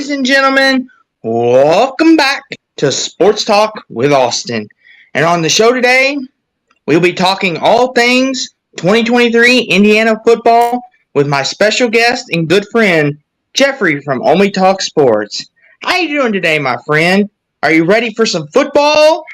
Ladies and gentlemen, welcome back to Sports Talk with Austin. And on the show today, we'll be talking all things 2023 Indiana football with my special guest and good friend, Jeffrey from Only Talk Sports. How you doing today, my friend? Are you ready for some football?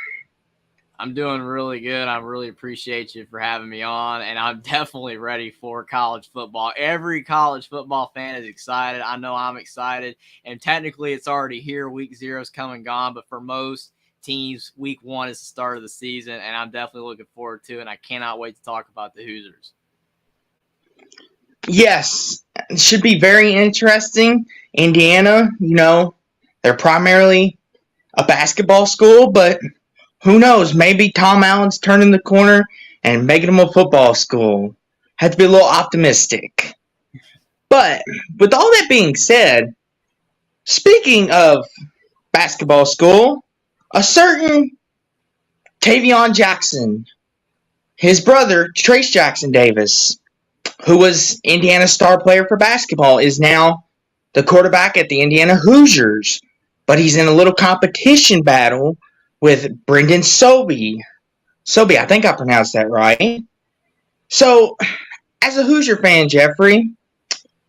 I'm doing really good. I really appreciate you for having me on, and I'm definitely ready for college football. Every college football fan is excited. I know I'm excited, and technically it's already here. Week 0 is come and gone, but for most teams, week 1 is the start of the season, and I'm definitely looking forward to it, and I cannot wait to talk about the Hoosiers. Yes, it should be very interesting. Indiana, they're primarily a basketball school, but who knows? Maybe Tom Allen's turning the corner and making them a football school. Have to be a little optimistic. But with all that being said, speaking of basketball school, a certain Tavion Jackson, his brother, Trace Jackson Davis, who was Indiana's star player for basketball, is now the quarterback at the Indiana Hoosiers. But he's in a little competition battle with Brendan Sobey. Sobey, I think I pronounced that right. So, as a Hoosier fan, Jeffrey,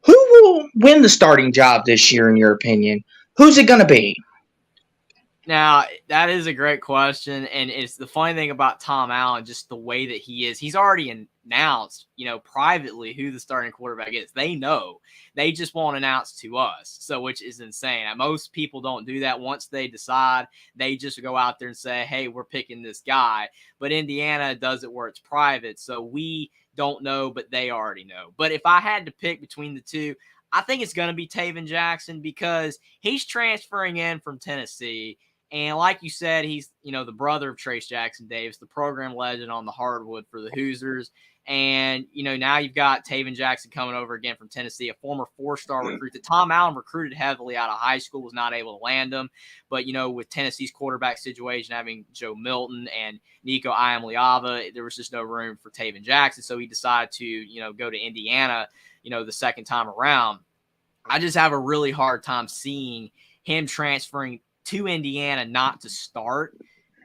who will win the starting job this year, in your opinion? Who's it going to be? Now, that is a great question, and it's the funny thing about Tom Allen, just the way that he is. He's already announced, privately who the starting quarterback is. They know. They just won't announce to us, which is insane. Most people don't do that. Once they decide, they just go out there and say, hey, we're picking this guy. But Indiana does it where it's private, so we don't know, but they already know. But if I had to pick between the two, I think it's going to be Taven Jackson because he's transferring in from Tennessee. And like you said, he's, the brother of Trace Jackson Davis, the program legend on the hardwood for the Hoosiers. And, now you've got Taven Jackson coming over again from Tennessee, a former 4-star recruit that Tom Allen recruited heavily out of high school, was not able to land him. But, with Tennessee's quarterback situation, having Joe Milton and Nico Iamaleava, there was just no room for Taven Jackson. So he decided to, go to Indiana, the second time around. I just have a really hard time seeing him transferring to Indiana not to start.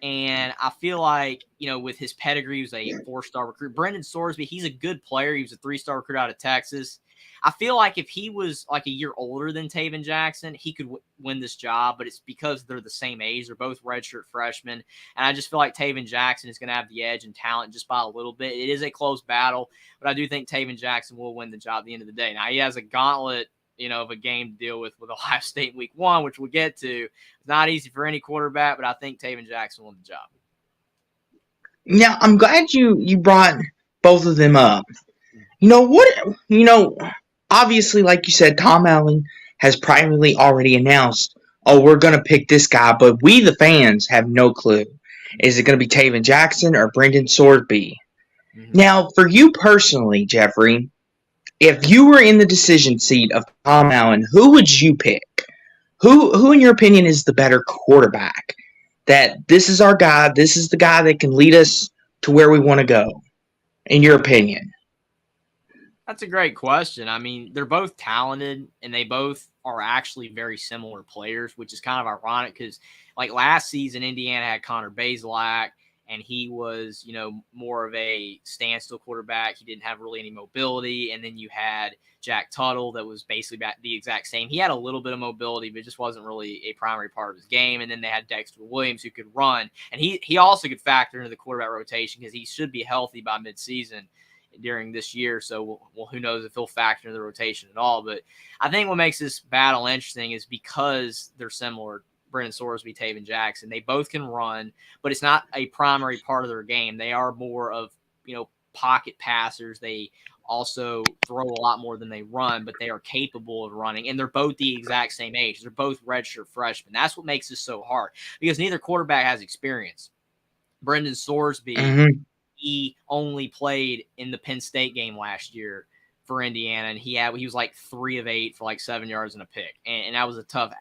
And I feel like, with his pedigree, he was a 4-star recruit. Brendan Sorsby, he's a good player. He was a 3-star recruit out of Texas. I feel like if he was like a year older than Taven Jackson, he could win this job, but it's because they're the same age. They're both redshirt freshmen. And I just feel like Taven Jackson is going to have the edge in talent just by a little bit. It is a close battle, but I do think Taven Jackson will win the job at the end of the day. Now, he has a gauntlet of a game to deal with Ohio State week 1, which we'll get to. It's not easy for any quarterback, but I think Taven Jackson will win the job. Yeah, I'm glad you brought both of them up. Obviously, like you said, Tom Allen has privately already announced, we're going to pick this guy, but we, the fans, have no clue. Is it going to be Taven Jackson or Brendan Sorsby? Mm-hmm. Now, for you personally, Jeffrey, if you were in the decision seat of Tom Allen, who would you pick? Who in your opinion is the better quarterback? That this is our guy, this is the guy that can lead us to where we want to go, in your opinion? That's a great question. They're both talented, and they both are actually very similar players, which is kind of ironic because, like last season, Indiana had Connor Bazelak, and he was, more of a standstill quarterback. He didn't have really any mobility. And then you had Jack Tuttle that was basically the exact same. He had a little bit of mobility, but it just wasn't really a primary part of his game. And then they had Dexter Williams who could run. And he also could factor into the quarterback rotation because he should be healthy by midseason during this year. So, who knows if he'll factor into the rotation at all. But I think what makes this battle interesting is because they're similar. Brendan Sorsby, Taven Jackson, they both can run, but it's not a primary part of their game. They are more of, pocket passers. They also throw a lot more than they run, but they are capable of running, and they're both the exact same age. They're both redshirt freshmen. That's what makes this so hard because neither quarterback has experience. Brendan Sorsby, he only played in the Penn State game last year for Indiana, and he was like 3 of 8 for like 7 yards and a pick, and that was a tough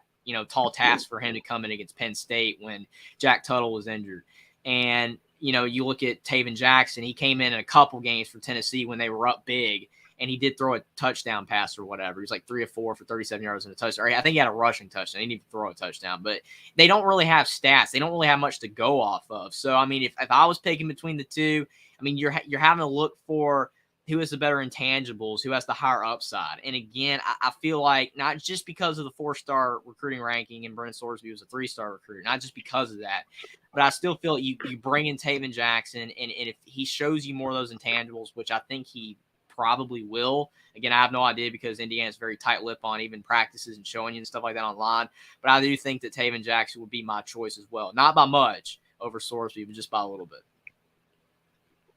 tall task for him to come in against Penn State when Jack Tuttle was injured. And, you look at Taven Jackson, he came in a couple games for Tennessee when they were up big, and he did throw a touchdown pass or whatever. He was like 3 of 4 for 37 yards and a touchdown. Or I think he had a rushing touchdown. He didn't even throw a touchdown. But they don't really have stats. They don't really have much to go off of. So, I mean, if I was picking between the two, I mean, you're having to look for who has the better intangibles, who has the higher upside. And again, I feel like not just because of the 4-star recruiting ranking and Brennan Sorsby was a 3-star recruiter, not just because of that, but I still feel you bring in Taven Jackson, and if he shows you more of those intangibles, which I think he probably will. Again, I have no idea because Indiana's very tight-lipped on even practices and showing you and stuff like that online. But I do think that Taven Jackson would be my choice as well. Not by much over Sorsby, but just by a little bit.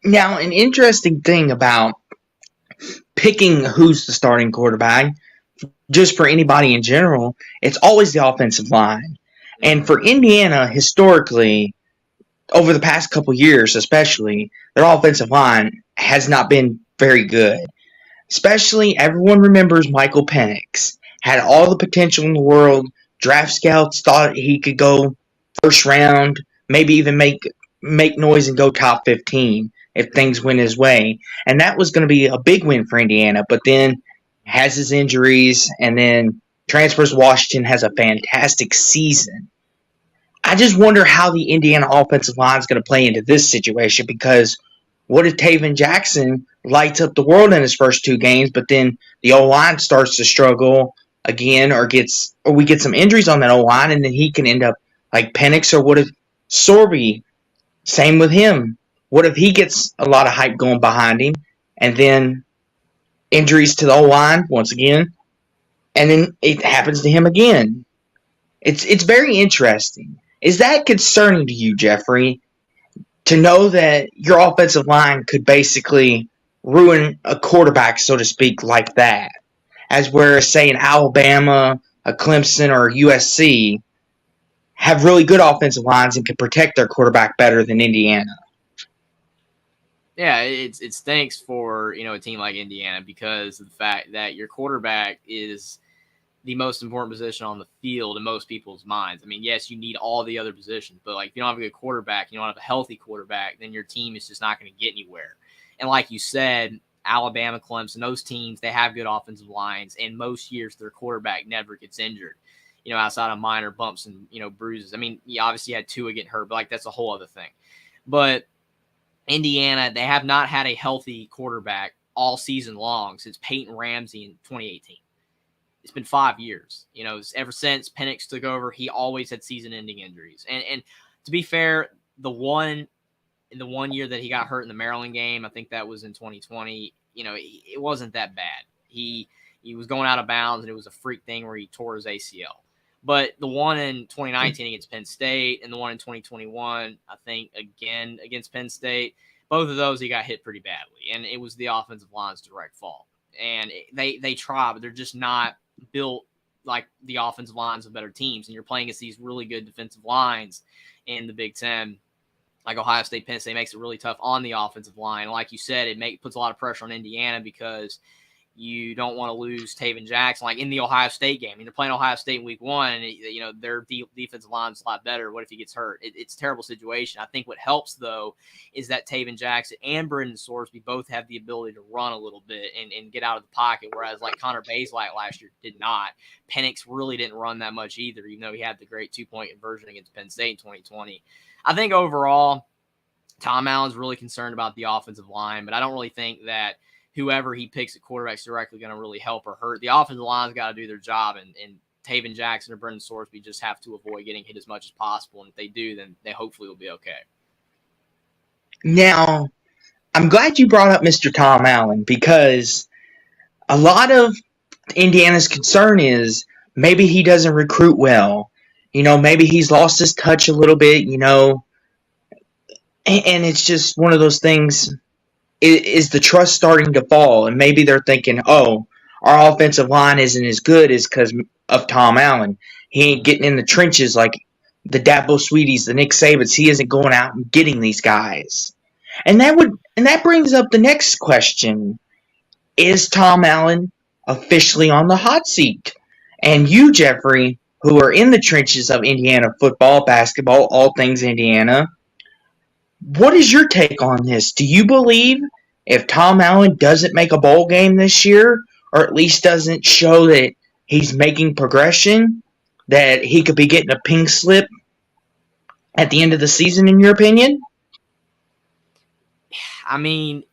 Now, an interesting thing about picking who's the starting quarterback, just for anybody in general, it's always the offensive line. And for Indiana, historically, over the past couple years especially, their offensive line has not been very good. Especially, everyone remembers Michael Penix. Had all the potential in the world. Draft scouts thought he could go first round, maybe even make noise and go top 15 if things went his way. And that was going to be a big win for Indiana, but then has his injuries and then transfers to Washington, has a fantastic season. I just wonder how the Indiana offensive line is going to play into this situation, because what if Taven Jackson lights up the world in his first 2 games, but then the O-line starts to struggle again, or we get some injuries on that O-line, and then he can end up like Penix? Or what if Sorby, same with him? What if he gets a lot of hype going behind him, and then injuries to the O-line once again, and then it happens to him again? It's very interesting. Is that concerning to you, Jeffrey, to know that your offensive line could basically ruin a quarterback, so to speak, like that? As whereas, say, an Alabama, a Clemson, or a USC have really good offensive lines and can protect their quarterback better than Indiana. Yeah, it stinks for a team like Indiana because of the fact that your quarterback is the most important position on the field in most people's minds. I mean, yes, you need all the other positions, but like if you don't have a good quarterback, you don't have a healthy quarterback, then your team is just not going to get anywhere. And like you said, Alabama, Clemson, those teams, they have good offensive lines, and most years their quarterback never gets injured, outside of minor bumps and, bruises. I mean, you obviously had Tua get hurt, but like that's a whole other thing. But Indiana, they have not had a healthy quarterback all season long since Peyton Ramsey in 2018. It's been 5 years. Ever since Penix took over, he always had season-ending injuries. And to be fair, the one year that he got hurt in the Maryland game, I think that was in 2020, it wasn't that bad. He was going out of bounds, and it was a freak thing where he tore his ACL. But the one in 2019 against Penn State and the one in 2021, I think, again against Penn State, both of those he got hit pretty badly. And it was the offensive line's direct fault. And they try, but they're just not built like the offensive lines of better teams. And you're playing against these really good defensive lines in the Big Ten, like Ohio State, Penn State, makes it really tough on the offensive line. And like you said, it puts a lot of pressure on Indiana because you don't want to lose Taven Jackson. Like in the Ohio State game, I mean, they're playing Ohio State in week 1, and their defensive line is a lot better. What if he gets hurt? It's a terrible situation. I think what helps though is that Taven Jackson and Brennan Sorsby both have the ability to run a little bit and get out of the pocket, whereas like Connor Bazelak last year did not. Penix really didn't run that much either, even though he had the great 2-point conversion against Penn State in 2020. I think overall, Tom Allen's really concerned about the offensive line, but I don't really think that whoever he picks at quarterback is directly going to really help or hurt. The offensive line's got to do their job, and Taven Jackson or Brennan Sorsby just have to avoid getting hit as much as possible. And if they do, then they hopefully will be okay. Now, I'm glad you brought up Mr. Tom Allen, because a lot of Indiana's concern is maybe he doesn't recruit well. Maybe he's lost his touch a little bit, and it's just one of those things. Is the trust starting to fall? And maybe they're thinking, oh, our offensive line isn't as good as because of Tom Allen. He ain't getting in the trenches like the Dabo Sweeties, the Nick Sabans. He isn't going out and getting these guys. And that brings up the next question. Is Tom Allen officially on the hot seat? And you, Jeffrey, who are in the trenches of Indiana football, basketball, all things Indiana, what is your take on this? Do you believe if Tom Allen doesn't make a bowl game this year, or at least doesn't show that he's making progression, that he could be getting a pink slip at the end of the season, in your opinion? I mean,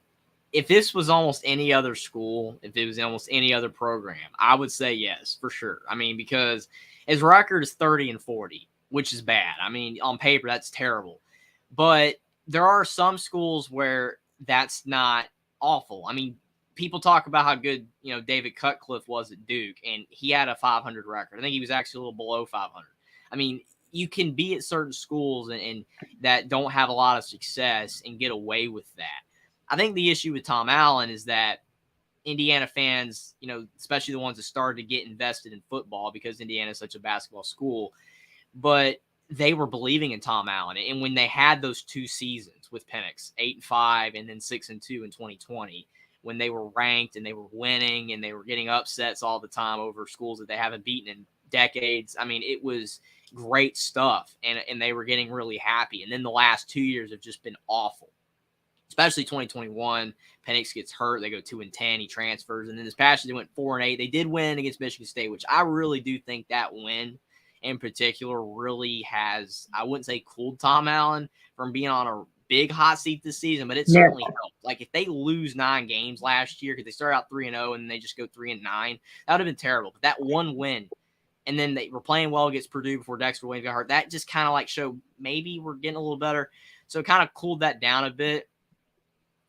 if this was almost any other school, if it was almost any other program, I would say yes, for sure. I mean, because his record is 30-40, which is bad. I mean, on paper, that's terrible. But there are some schools where that's not awful. I mean, people talk about how good, David Cutcliffe was at Duke, and he had a 500 record. I think he was actually a little below 500. I mean, you can be at certain schools and that don't have a lot of success and get away with that. I think the issue with Tom Allen is that Indiana fans, especially the ones that started to get invested in football because Indiana is such a basketball school, but they were believing in Tom Allen. And when they had those 2 seasons with Penix, 8-5 and then 6-2 in 2020, when they were ranked and they were winning and they were getting upsets all the time over schools that they haven't beaten in decades, I mean, it was great stuff, and they were getting really happy. And then the last 2 years have just been awful, especially 2021. Penix gets hurt. They go 2-10. He transfers. And then this past year, they went 4-8. They did win against Michigan State, which I really do think that win in particular really has, I wouldn't say cooled Tom Allen from being on a big hot seat this season, but it certainly helped. Like, if they lose 9 games last year, because they started out 3-0 and they just go 3-9, that would have been terrible. But that one win, and then they were playing well against Purdue before Dexter Williams got hurt, that just kind of like showed maybe we're getting a little better. So it kind of cooled that down a bit.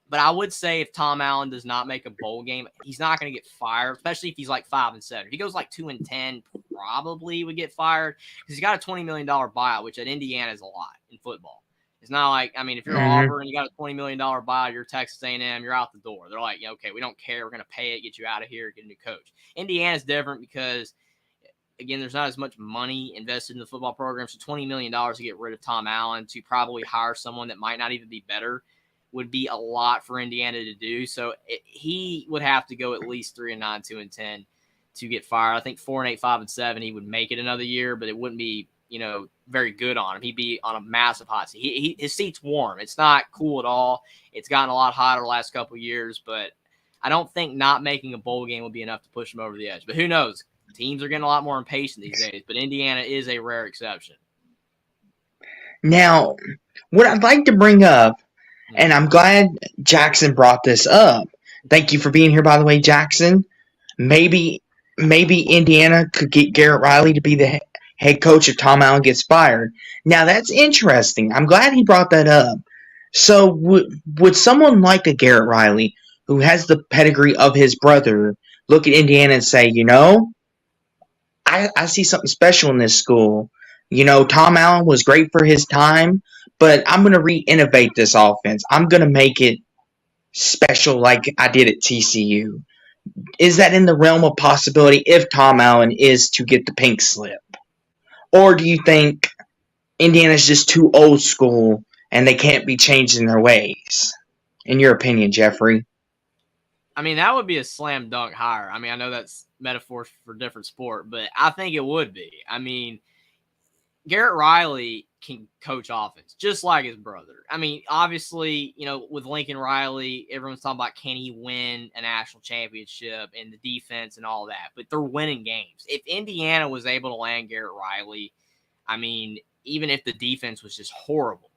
But I would say if Tom Allen does not make a bowl game, he's not going to get fired, especially if he's like 5-7. If he goes like 2-10, probably would get fired because he's got a $20 million buyout, which at Indiana is a lot in football. It's not like, I mean, if you're Auburn and you got a $20 million buyout, you're Texas A&M, you're out the door. They're like, okay, we don't care. We're going to pay it, get you out of here, get a new coach. Indiana's different because, again, there's not as much money invested in the football program. So $20 million to get rid of Tom Allen, to probably hire someone that might not even be better, would be a lot for Indiana to do. So he would have to go at least 3-9, 2-10 to get fired. I think 4-8, 5-7, he would make it another year, but it wouldn't be, very good on him. He'd be on a massive hot seat. His seat's warm. It's not cool at all. It's gotten a lot hotter the last couple of years, but I don't think not making a bowl game would be enough to push him over the edge. But who knows? Teams are getting a lot more impatient these days, but Indiana is a rare exception. Now, what I'd like to bring up, and I'm glad Jackson brought this up. Thank you for being here, by the way, Jackson. Maybe Indiana could get Garrett Riley to be the head coach if Tom Allen gets fired. Now, that's interesting. I'm glad he brought that up. So, would someone like a Garrett Riley, who has the pedigree of his brother, look at Indiana and say, I see something special in this school. Tom Allen was great for his time, but I'm going to re-innovate this offense. I'm going to make it special like I did at TCU. Is that in the realm of possibility if Tom Allen is to get the pink slip? Or do you think Indiana's just too old school and they can't be changing their ways? In your opinion, Jeffrey? I mean, that would be a slam dunk hire. I mean, I know that's metaphor for different sport, but I think it would be. I mean, Garrett Riley can coach offense just like his brother. I mean, obviously, with Lincoln Riley, everyone's talking about can he win a national championship and the defense and all that, but they're winning games. If Indiana was able to land Garrett Riley, I mean, even if the defense was just horrible,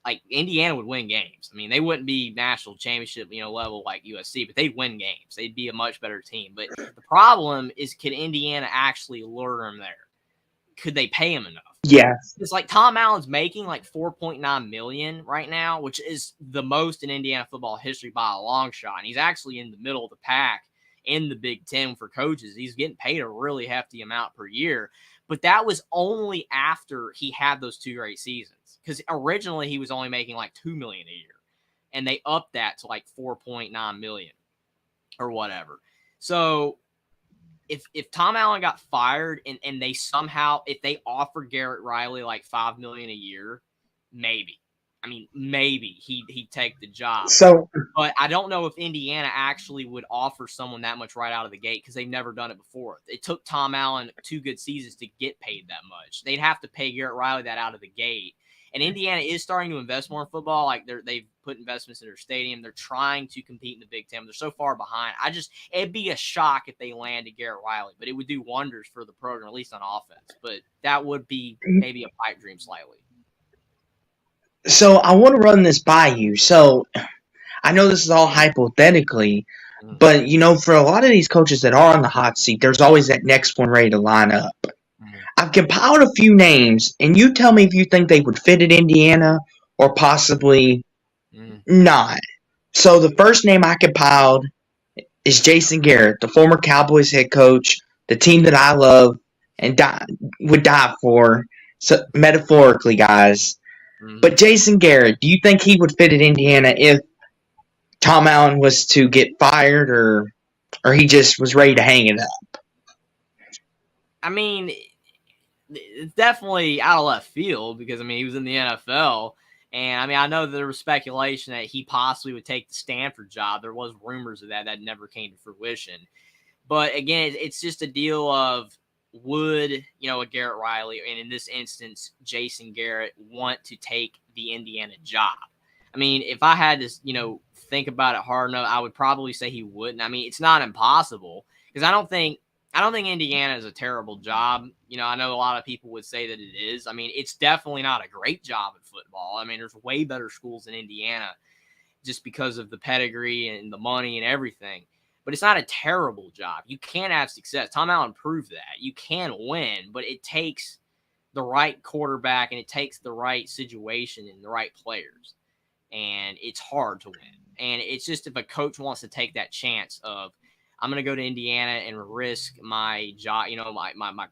like Indiana would win games. I mean, they wouldn't be national championship, level like USC, but they'd win games. They'd be a much better team. But the problem is, can Indiana actually lure him there? Could they pay him enough? Yes. It's like Tom Allen's making like $4.9 million right now, which is the most in Indiana football history by a long shot. And he's actually in the middle of the pack in the Big Ten for coaches. He's getting paid a really hefty amount per year. But that was only after he had those 2 great seasons, because originally he was only making like $2 million a year, and they upped that to like $4.9 million or whatever. So if Tom Allen got fired and they somehow, if they offered Garrett Riley like $5 million a year, maybe. I mean, maybe he'd take the job. But I don't know if Indiana actually would offer someone that much right out of the gate, because they've never done it before. It took Tom Allen 2 good seasons to get paid that much. They'd have to pay Garrett Riley that out of the gate. And Indiana is starting to invest more in football. Like they've put investments in their stadium. They're trying to compete in the Big Ten. They're so far behind. It'd be a shock if they landed Garrett Riley, but it would do wonders for the program, at least on offense. But that would be maybe a pipe dream slightly. So I want to run this by you. So I know this is all hypothetically, but for a lot of these coaches that are on the hot seat, there's always that next one ready to line up. I've compiled a few names, and you tell me if you think they would fit at Indiana or possibly not. So the first name I compiled is Jason Garrett, the former Cowboys head coach, the team that I love and would die for, so metaphorically, guys. But Jason Garrett, do you think he would fit at Indiana if Tom Allen was to get fired or he just was ready to hang it up? I mean, it's definitely out of left field because, he was in the NFL. And, I know there was speculation that he possibly would take the Stanford job. There was rumors of that never came to fruition. But, again, it's just a deal of would, a Garrett Riley, and in this instance, Jason Garrett, want to take the Indiana job? If I had to, think about it hard enough, I would probably say he wouldn't. It's not impossible because I don't think Indiana is a terrible job. I know a lot of people would say that it is. It's definitely not a great job at football. There's way better schools in Indiana just because of the pedigree and the money and everything. But it's not a terrible job. You can have success. Tom Allen proved that. You can win, but it takes the right quarterback and it takes the right situation and the right players. And it's hard to win. And it's just if a coach wants to take that chance of, I'm going to go to Indiana and risk my job, my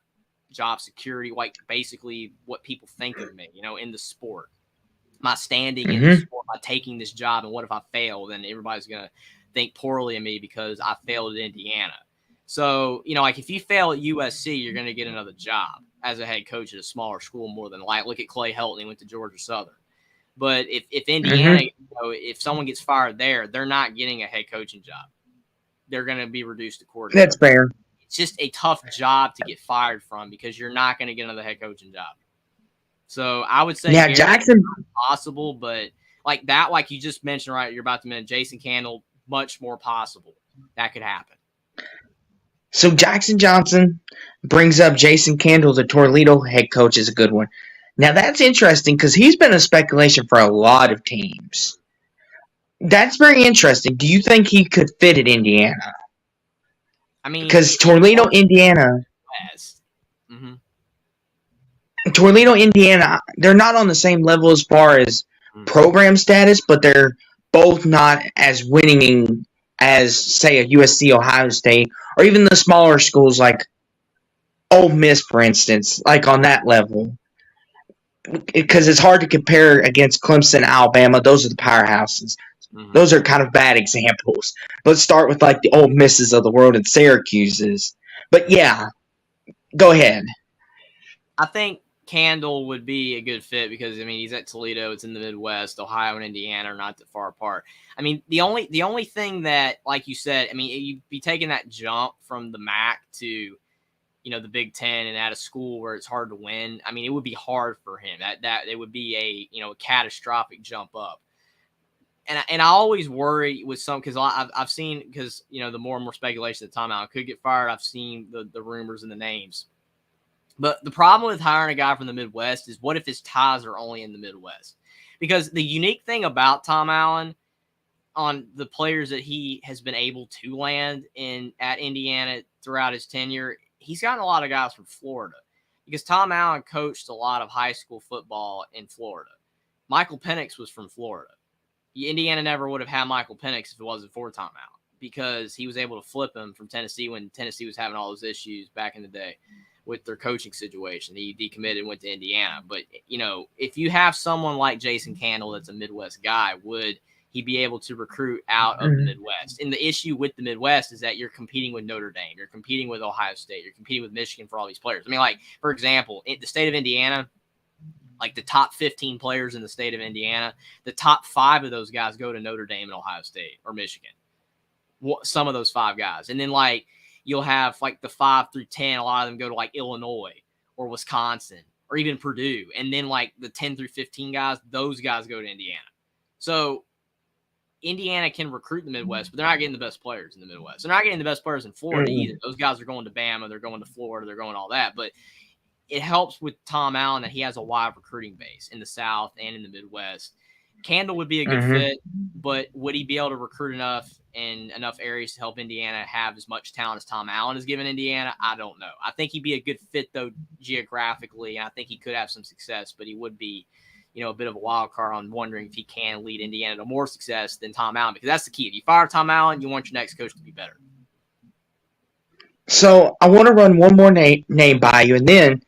job security, like basically what people think of me, in the sport, my standing in the sport by taking this job. And what if I fail? Then everybody's going to think poorly of me because I failed at Indiana. So, if you fail at USC, you're going to get another job as a head coach at a smaller school more than likely. Look at Clay Helton. He went to Georgia Southern. But if Indiana, if someone gets fired there, they're not getting a head coaching job. They're going to be reduced to coordinator. That's fair. It's just a tough job to get fired from because you're not going to get another head coaching job. So I would say Jackson possible, but like you just mentioned, right? You're about to mention Jason Candle, much more possible that could happen. So Jackson Johnson brings up Jason Candle, the Toledo head coach, is a good one. Now that's interesting because he's been a speculation for a lot of teams. That's very interesting. Do you think he could fit at Indiana? Because Toledo, Indiana, Toledo, Indiana, they're not on the same level as far as program status, but they're both not as winning as, say, a USC, Ohio State, or even the smaller schools like Ole Miss, for instance, like on that level. Because it's hard to compare against Clemson, Alabama. Those are the powerhouses. Those are kind of bad examples. Let's start with like the Ole Misses of the world and Syracuse's. But yeah, go ahead. I think Candle would be a good fit because he's at Toledo. It's in the Midwest. Ohio and Indiana are not that far apart. The only thing that, like you said, you'd be taking that jump from the MAC to the Big Ten and at a school where it's hard to win. It would be hard for him. That it would be a catastrophic jump up. And I always worry with some because I've seen because the more and more speculation that Tom Allen could get fired. I've seen the rumors and the names. But the problem with hiring a guy from the Midwest is what if his ties are only in the Midwest? Because the unique thing about Tom Allen on the players that he has been able to land at Indiana throughout his tenure, he's gotten a lot of guys from Florida because Tom Allen coached a lot of high school football in Florida. Michael Penix was from Florida. Indiana never would have had Michael Penix if it wasn't for Tom Allen because he was able to flip him from Tennessee when Tennessee was having all those issues back in the day with their coaching situation. He decommitted and went to Indiana. But, if you have someone like Jason Candle that's a Midwest guy, would he be able to recruit out of the Midwest? And the issue with the Midwest is that you're competing with Notre Dame. You're competing with Ohio State. You're competing with Michigan for all these players. For example, in the state of Indiana, like the top 15 players in the state of Indiana, the top 5 of those guys go to Notre Dame and Ohio State or Michigan. Some of those 5 guys. And then you'll have the 5 through 10, a lot of them go to Illinois or Wisconsin or even Purdue. And then like the 10 through 15 guys, those guys go to Indiana. So Indiana can recruit the Midwest, but they're not getting the best players in the Midwest. They're not getting the best players in Florida either. Those guys are going to Bama, they're going to Florida, they're going all that. But it helps with Tom Allen that he has a wide recruiting base in the South and in the Midwest. Candle would be a good fit, but would he be able to recruit enough in enough areas to help Indiana have as much talent as Tom Allen has given Indiana? I don't know. I think he'd be a good fit, though, geographically, and I think he could have some success, but he would be, a bit of a wild card on wondering if he can lead Indiana to more success than Tom Allen, because that's the key. If you fire Tom Allen, you want your next coach to be better. So I want to run one more name by you, and then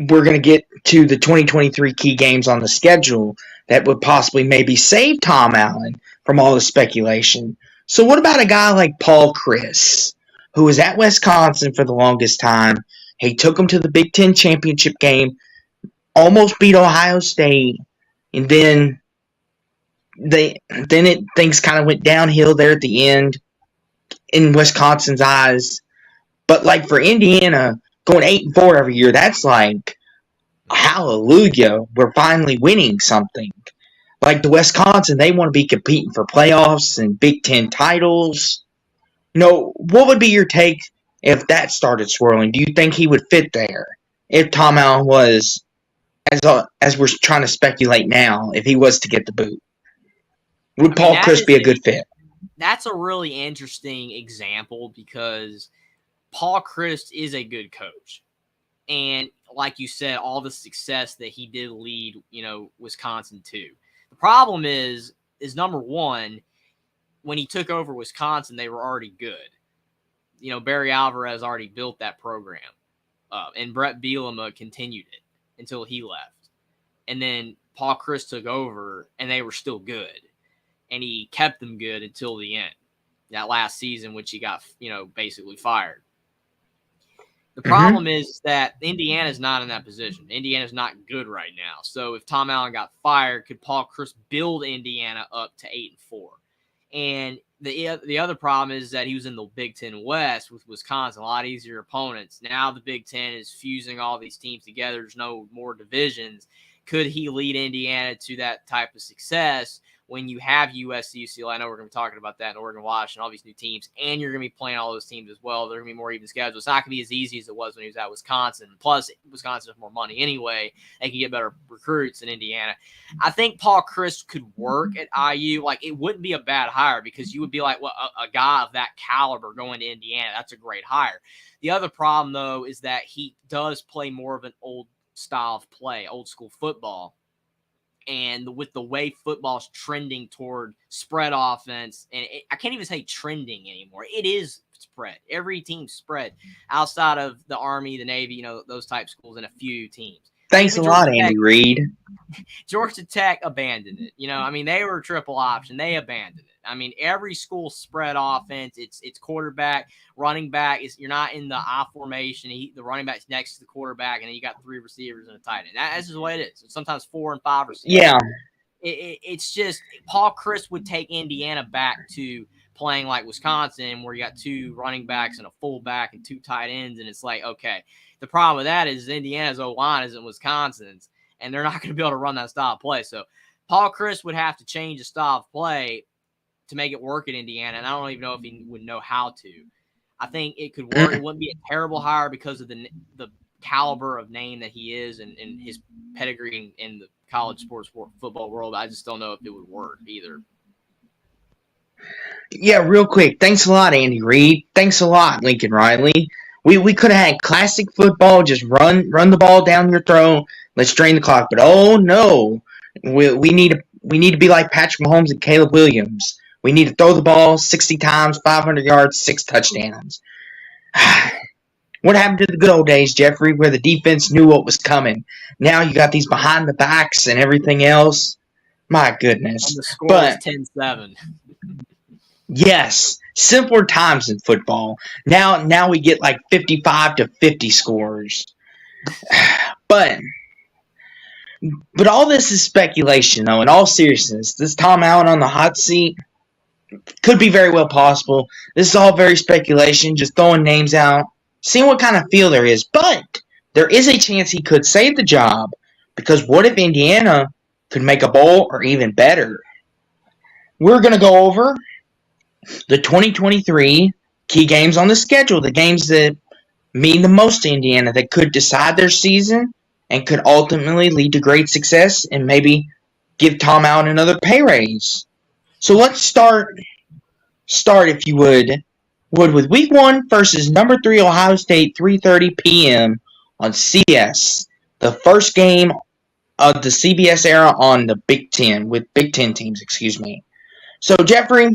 we're going to get to the 2023 key games on the schedule that would possibly maybe save Tom Allen from all the speculation. So what about a guy like Paul Chryst, who was at Wisconsin for the longest time? He took him to the Big Ten championship game, almost beat Ohio State, and then things kind of went downhill there at the end in Wisconsin's eyes. But like for Indiana, going 8-4 every year, that's like hallelujah, we're finally winning something. Like the Wisconsin, they want to be competing for playoffs and Big Ten titles. What would be your take if that started swirling? Do you think he would fit there if Tom Allen was, as we're trying to speculate now, if he was to get the boot? Would Paul Chryst be a good fit? That's a really interesting example because Paul Chryst is a good coach. And like you said, all the success that he did lead, Wisconsin to. The problem is number one, when he took over Wisconsin, they were already good. Barry Alvarez already built that program up, and Brett Bielema continued it until he left. And then Paul Chryst took over, and they were still good. And he kept them good until the end, that last season, which he got, basically fired. The problem is that Indiana's not in that position. Indiana's not good right now. So if Tom Allen got fired, could Paul Chryst build Indiana up to 8-4? And the other problem is that he was in the Big Ten West with Wisconsin, a lot easier opponents. Now the Big Ten is fusing all these teams together. There's no more divisions. Could he lead Indiana to that type of success when you have USC, UCLA? I know we're going to be talking about that in Oregon, Washington, all these new teams, and you're going to be playing all those teams as well. They're going to be more even scheduled. It's not going to be as easy as it was when he was at Wisconsin. Plus, Wisconsin has more money anyway. They can get better recruits than Indiana. I think Paul Chryst could work at IU. Like, it wouldn't be a bad hire because you would be like, well, a guy of that caliber going to Indiana, that's a great hire. The other problem, though, is that he does play more of an old style of play, old school football. And with the way football's trending toward spread offense, and I can't even say trending anymore. It is spread. Every team's spread outside of the Army, the Navy, those type schools, and a few teams. Thanks a lot, Andy Reid. Georgia Tech abandoned it. They were a triple option. They abandoned it. Every school spread offense. It's quarterback, running back. You're not in the I formation. The running back's next to the quarterback, and then you got 3 receivers and a tight end. That's just the way it is. Sometimes 4 and 5 receivers. Yeah. It's just Paul Chryst would take Indiana back to playing like Wisconsin, where you got 2 running backs and a fullback and 2 tight ends, and it's like, okay. The problem with that is Indiana's O-line isn't Wisconsin's, and they're not going to be able to run that style of play. So Paul Chryst would have to change the style of play to make it work at Indiana, and I don't even know if he would know how to. I think it could work. It wouldn't be a terrible hire because of the caliber of name that he is and his pedigree in the college sports football world. I just don't know if it would work either. Yeah, real quick. Thanks a lot, Andy Reid. Thanks a lot, Lincoln Riley. We could have had classic football, just run the ball down your throat. Let's drain the clock. But oh no, we need to be like Patrick Mahomes and Caleb Williams. We need to throw the ball 60 times, 500 yards, 6 touchdowns. What happened to the good old days, Jeffrey, where the defense knew what was coming? Now you got these behind the backs and everything else. My goodness. And the score is 10-7. Yes, simpler times in football. Now we get like 55 to 50 scores. But all this is speculation, though. In all seriousness, this Tom Allen on the hot seat could be very well possible. This is all very speculation, just throwing names out, seeing what kind of feel there is. But there is a chance he could save the job, because what if Indiana could make a bowl or even better? We're going to go over the 2023 key games on the schedule, the games that mean the most to Indiana, that could decide their season and could ultimately lead to great success and maybe give Tom Allen another pay raise. So let's start if you would with week 1 versus number 3 Ohio State, 3:30 p.m. on CBS. The first game of the CBS era on the Big Ten, with Big Ten teams, excuse me. So Jeffrey,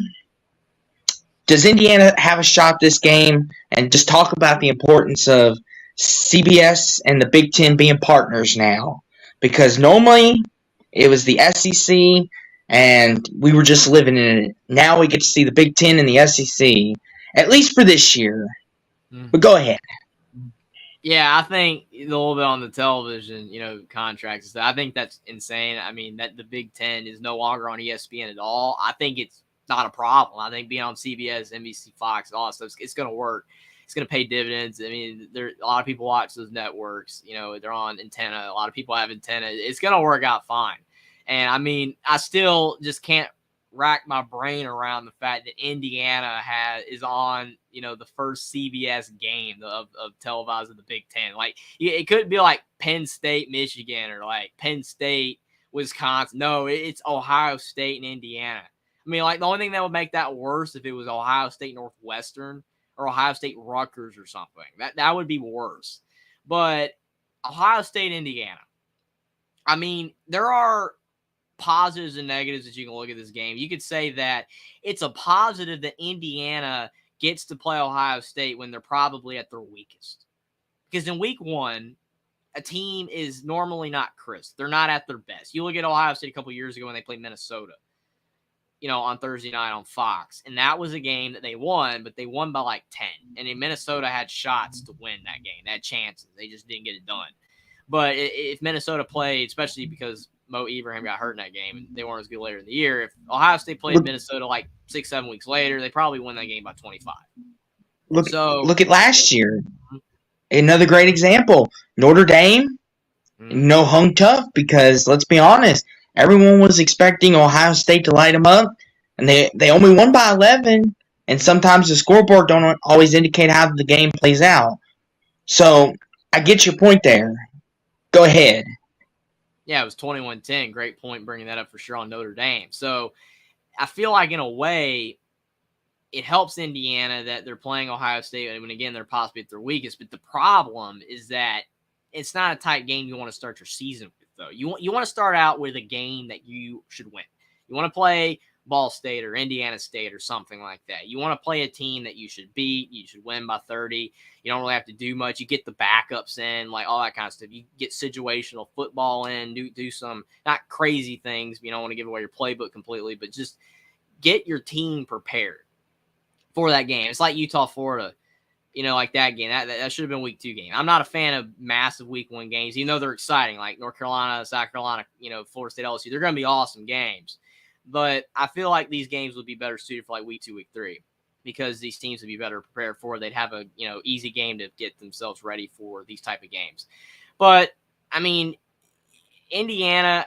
does Indiana have a shot this game? And just talk about the importance of CBS and the Big Ten being partners now. Because normally it was the SEC and we were just living in it. Now we get to see the Big Ten and the SEC, at least for this year. But go ahead. Yeah, I think a little bit on the television, contracts. I think that's insane. I mean, that the Big Ten is no longer on ESPN at all. I think it's not a problem. I think being on CBS, NBC, Fox, all that stuff, it's going to work. It's going to pay dividends. I mean, a lot of people watch those networks. They're on antenna. A lot of people have antenna. It's going to work out fine. And, I mean, I still just can't rack my brain around the fact that Indiana is on, the first CBS game of televised of the Big Ten. Like, it could be like Penn State, Michigan, or like Penn State, Wisconsin. No, it's Ohio State and Indiana. I mean, like, the only thing that would make that worse if it was Ohio State Northwestern or Ohio State Rutgers or something. That would be worse. But Ohio State, Indiana. I mean, there are positives and negatives that you can look at this game. You could say that it's a positive that Indiana gets to play Ohio State when they're probably at their weakest. Because in week 1, a team is normally not crisp. They're not at their best. You look at Ohio State a couple years ago when they played Minnesota, on Thursday night on Fox. And that was a game that they won, but they won by like 10. And in Minnesota had shots to win that game. They had chances. They just didn't get it done. But if Minnesota played, especially because Mo Ibrahim got hurt in that game and they weren't as good later in the year, if Ohio State played Minnesota like 6-7 weeks later, they probably win that game by 25. Look at last year. Another great example. Notre Dame, hung tough because, let's be honest, everyone was expecting Ohio State to light them up, and they only won by 11, and sometimes the scoreboard don't always indicate how the game plays out. So I get your point there. Go ahead. Yeah, it was 21-10. Great point bringing that up for sure on Notre Dame. So I feel like in a way it helps Indiana that they're playing Ohio State when, again, they're possibly at their weakest. But the problem is that it's not a tight game you want to start your season with, though. You want to start out with a game that you should win. You want to play Ball State or Indiana State or something like that. You want to play a team that you should beat. You should win by 30. You don't really have to do much. You get the backups in, like all that kind of stuff. You get situational football in, do some not crazy things. You don't want to give away your playbook completely, but just get your team prepared for that game. It's like Utah, Florida, like that game. That should have been week 2 game. I'm not a fan of massive week 1 games, even though they're exciting, like North Carolina, South Carolina, Florida State, LSU. They're going to be awesome games. But I feel like these games would be better suited for like week 2, week 3, because these teams would be better prepared for it. They'd have a easy game to get themselves ready for these type of games. But I mean, Indiana,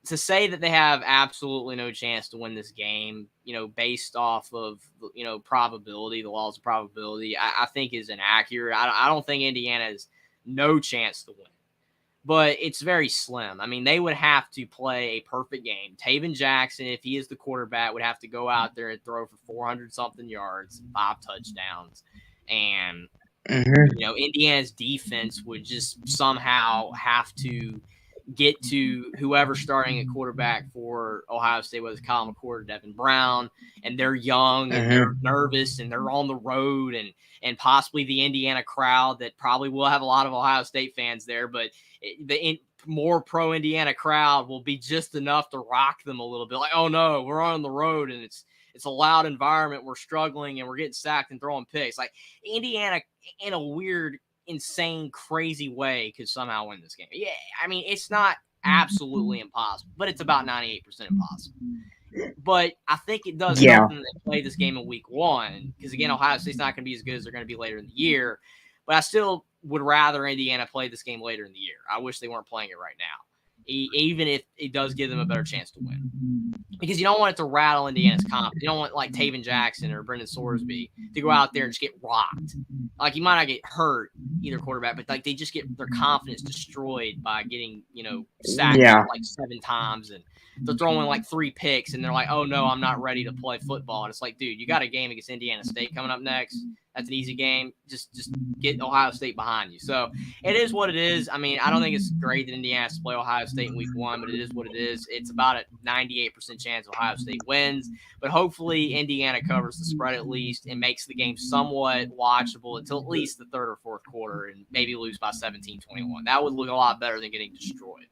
to say that they have absolutely no chance to win this game, based off of probability, the laws of probability, I think is inaccurate. I don't think Indiana has no chance to win. But it's very slim. I mean, they would have to play a perfect game. Taven Jackson, if he is the quarterback, would have to go out there and throw for 400-something yards, 5 touchdowns. And, Indiana's defense would just somehow have to get to whoever's starting at quarterback for Ohio State, whether it's Kyle McCord or Devin Brown, and they're young and they're nervous and they're on the road, and possibly the Indiana crowd that probably will have a lot of Ohio State fans there, but the more pro-Indiana crowd will be just enough to rock them a little bit. Like, oh no, we're on the road and it's a loud environment. We're struggling and we're getting sacked and throwing picks. Like, Indiana, in a weird, insane, crazy way, could somehow win this game. Yeah, I mean, it's not absolutely impossible, but it's about 98% impossible. But I think it does help them to play this game in week 1, because, again, Ohio State's not going to be as good as they're going to be later in the year. But I still would rather Indiana play this game later in the year. I wish they weren't playing it right now, even if it does give them a better chance to win. Because you don't want it to rattle Indiana's confidence. You don't want like Taven Jackson or Brendan Sorsby to go out there and just get rocked. Like you might not get hurt either quarterback, but like they just get their confidence destroyed by getting, sacked like 7 times, and they're throwing like 3 picks, and they're like, oh no, I'm not ready to play football. And it's like, dude, you got a game against Indiana State coming up next. That's an easy game. Just get Ohio State behind you. So it is what it is. I mean, I don't think it's great that Indiana has to play Ohio State in week 1, but it is what it is. It's about a 98% chance Ohio State wins, but hopefully Indiana covers the spread at least and makes the game somewhat watchable until at least the 3rd or 4th quarter and maybe lose by 17-21. That would look a lot better than getting destroyed.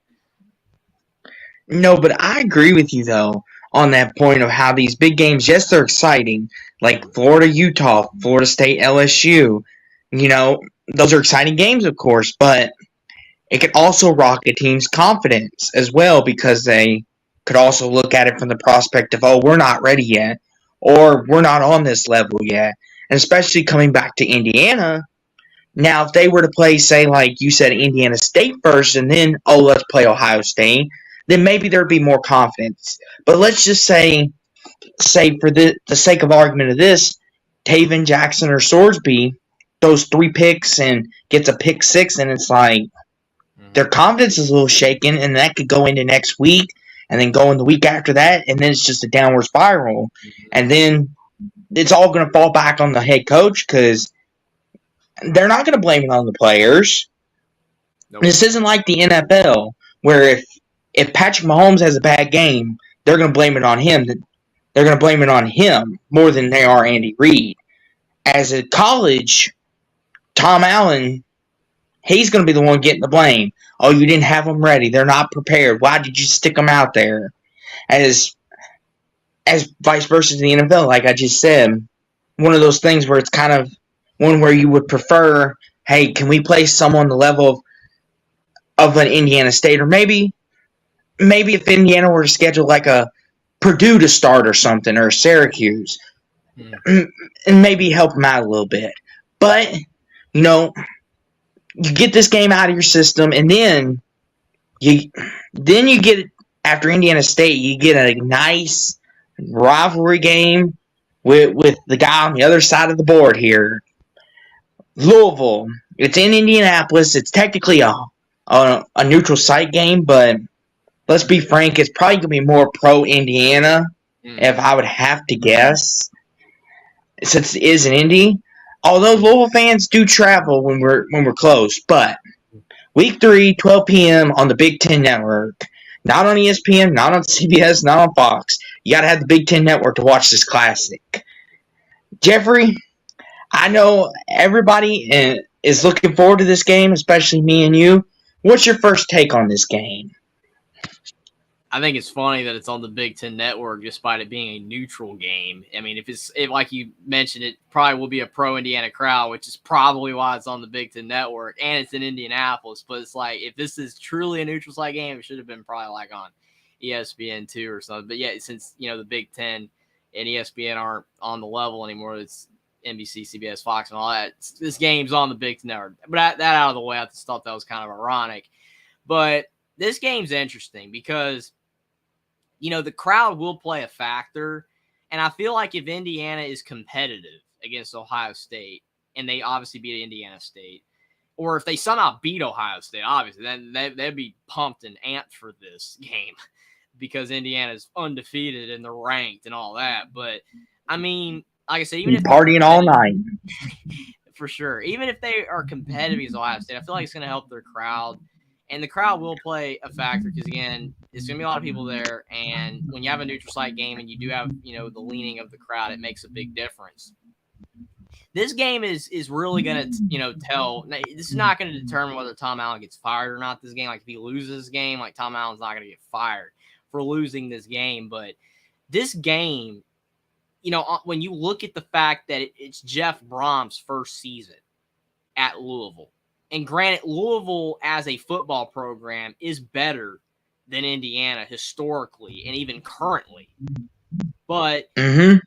No, but I agree with you, though, on that point of how these big games, yes, they're exciting, like Florida, Utah, Florida State, LSU. Those are exciting games, of course, but it could also rock a team's confidence as well because they could also look at it from the prospect of, oh, we're not ready yet, or we're not on this level yet. And especially coming back to Indiana, now if they were to play, say, like you said, Indiana State first, and then, oh, let's play Ohio State, then maybe there'd be more confidence. But let's just say for the sake of argument of this, Taven Jackson or Sorsby those 3 picks and gets a pick 6, and it's like their confidence is a little shaken, and that could go into next week, and then go in the week after that, and then it's just a downward spiral. And then it's all going to fall back on the head coach because they're not going to blame it on the players. Nope. This isn't like the NFL where if Patrick Mahomes has a bad game, they're going to blame it on him. They're going to blame it on him more than they are Andy Reid. As a college, Tom Allen, he's going to be the one getting the blame. Oh, you didn't have them ready. They're not prepared. Why did you stick them out there? As vice versa to the NFL, like I just said, one of those things where it's kind of one where you would prefer, hey, can we play someone on the level of an Indiana State? Or maybe if Indiana were to schedule like a Purdue to start or something, or Syracuse, and maybe help them out a little bit. But, you get this game out of your system, and then you get, after Indiana State, you get a nice rivalry game with the guy on the other side of the board here. Louisville. It's in Indianapolis. It's technically a neutral site game, but let's be frank, it's probably going to be more pro-Indiana, if I would have to guess, since it is in Indy. Although Louisville fans do travel when we're close, but week 3, 12 p.m. on the Big Ten Network, not on ESPN, not on CBS, not on Fox. You got to have the Big Ten Network to watch this classic. Jeffrey, I know everybody is looking forward to this game, especially me and you. What's your first take on this game? I think it's funny that it's on the Big Ten Network despite it being a neutral game. I mean, if like you mentioned, it probably will be a pro-Indiana crowd, which is probably why it's on the Big Ten Network, and it's in Indianapolis. But it's like, if this is truly a neutral site game, it should have been probably like on ESPN2 or something. But yeah, since, the Big Ten and ESPN aren't on the level anymore, it's NBC, CBS, Fox, and all that. This game's on the Big Ten Network. But that out of the way, I just thought that was kind of ironic. But this game's interesting because the crowd will play a factor. And I feel like if Indiana is competitive against Ohio State, and they obviously beat Indiana State, or if they somehow beat Ohio State, obviously, then they'd be pumped and amped for this game because Indiana's undefeated and they're ranked and all that. But, I mean, like I said, even if partying all night. For sure. Even if they are competitive against Ohio State, I feel like it's going to help their crowd. And the crowd will play a factor because, again, there's going to be a lot of people there. And when you have a neutral site game and you do have, the leaning of the crowd, it makes a big difference. This game is really going to, tell. This is not going to determine whether Tom Allen gets fired or not this game. Like, if he loses this game, like, Tom Allen's not going to get fired for losing this game. But this game, when you look at the fact that it's Jeff Brom's first season at Louisville, and granted, Louisville as a football program is better than Indiana historically and even currently. But Mm-hmm.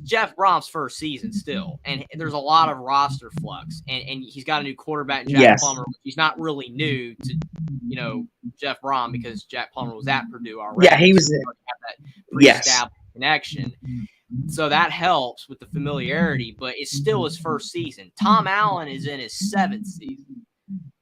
Jeff Brom's first season still, and there's a lot of roster flux, and he's got a new quarterback, Jack Yes. Plummer. He's not really new to, Jeff Brom because Jack Plummer was at Purdue already. Yeah, he was. So already have that Yes. pre-established connection. So that helps with the familiarity, but it's still his first season. Tom Allen is in his 7th season.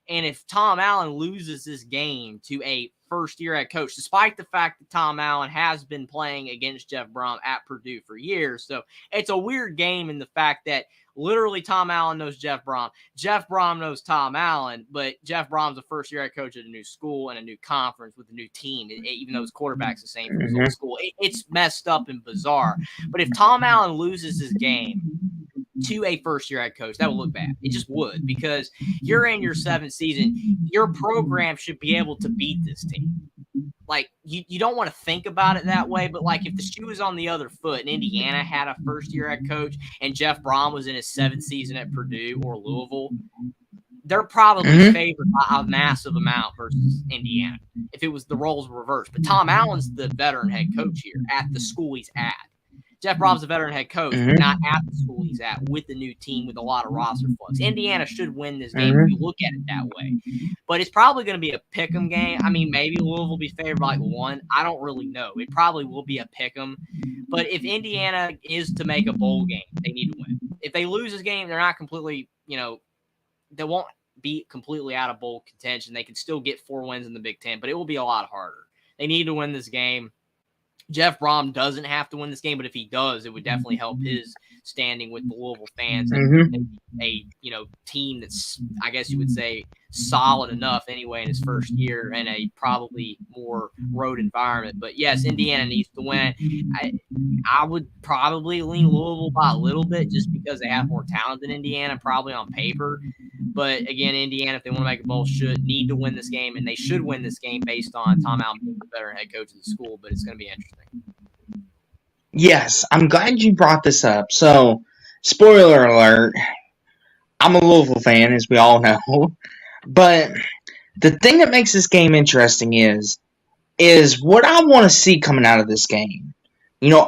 And if Tom Allen loses this game to a first-year head coach, despite the fact that Tom Allen has been playing against Jeff Brom at Purdue for years, so it's a weird game in the fact that literally Tom Allen knows Jeff Brom. Jeff Brom knows Tom Allen, but Jeff Brom's a first-year head coach at a new school and a new conference with a new team, even though his quarterback's the same from his old school. It's messed up and bizarre. But if Tom Allen loses his game to a first-year head coach, that would look bad. It just would, because you're in your 7th season. Your program should be able to beat this team. Like, you don't want to think about it that way, but, like, if the shoe was on the other foot and Indiana had a first-year head coach and Jeff Brom was in his 7th season at Purdue or Louisville, they're probably favored by a massive amount versus Indiana if it was the roles reversed. But Tom Allen's the veteran head coach here at the school he's at. Jeff Brom's a veteran head coach, but not at the school he's at with the new team with a lot of roster flux. Indiana should win this game if you look at it that way. But it's probably going to be a pick'em game. I mean, maybe Louisville will be favored by like 1. I don't really know. It probably will be a pick'em. But if Indiana is to make a bowl game, they need to win. If they lose this game, they're not completely, they won't be completely out of bowl contention. They can still get 4 wins in the Big Ten, but it will be a lot harder. They need to win this game. Jeff Brom doesn't have to win this game, but if he does, it would definitely help his standing with the Louisville fans and a team that's, I guess you would say, solid enough anyway in his first year and a probably more road environment. But yes, Indiana needs to win. I would probably lean Louisville by a little bit just because they have more talent than Indiana, probably on paper. But again, Indiana, if they want to make a bowl, should need to win this game, and they should win this game based on Tom Allen being the better head coach of the school. But it's going to be interesting. Yes, I'm glad you brought this up. So, spoiler alert, I'm a Louisville fan, as we all know. But the thing that makes this game interesting is what I want to see coming out of this game.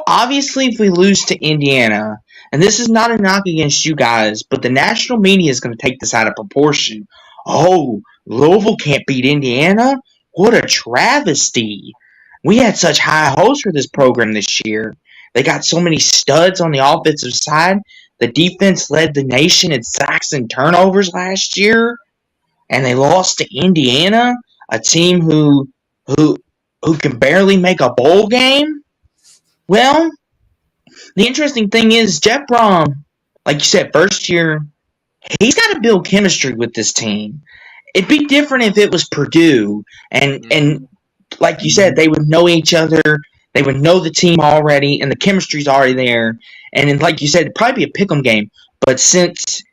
Obviously, if we lose to Indiana, and this is not a knock against you guys, but the national media is going to take this out of proportion. Oh, Louisville can't beat Indiana? What a travesty. We had such high hopes for this program this year. They got so many studs on the offensive side. The defense led the nation in sacks and turnovers last year. And they lost to Indiana, a team who can barely make a bowl game. Well, the interesting thing is Jeff Brom, like you said, first year, he's got to build chemistry with this team. It'd be different if it was Purdue and like you said, they would know each other. They would know the team already, and the chemistry's already there. And then, like you said, it'd probably be a pick'em game. But since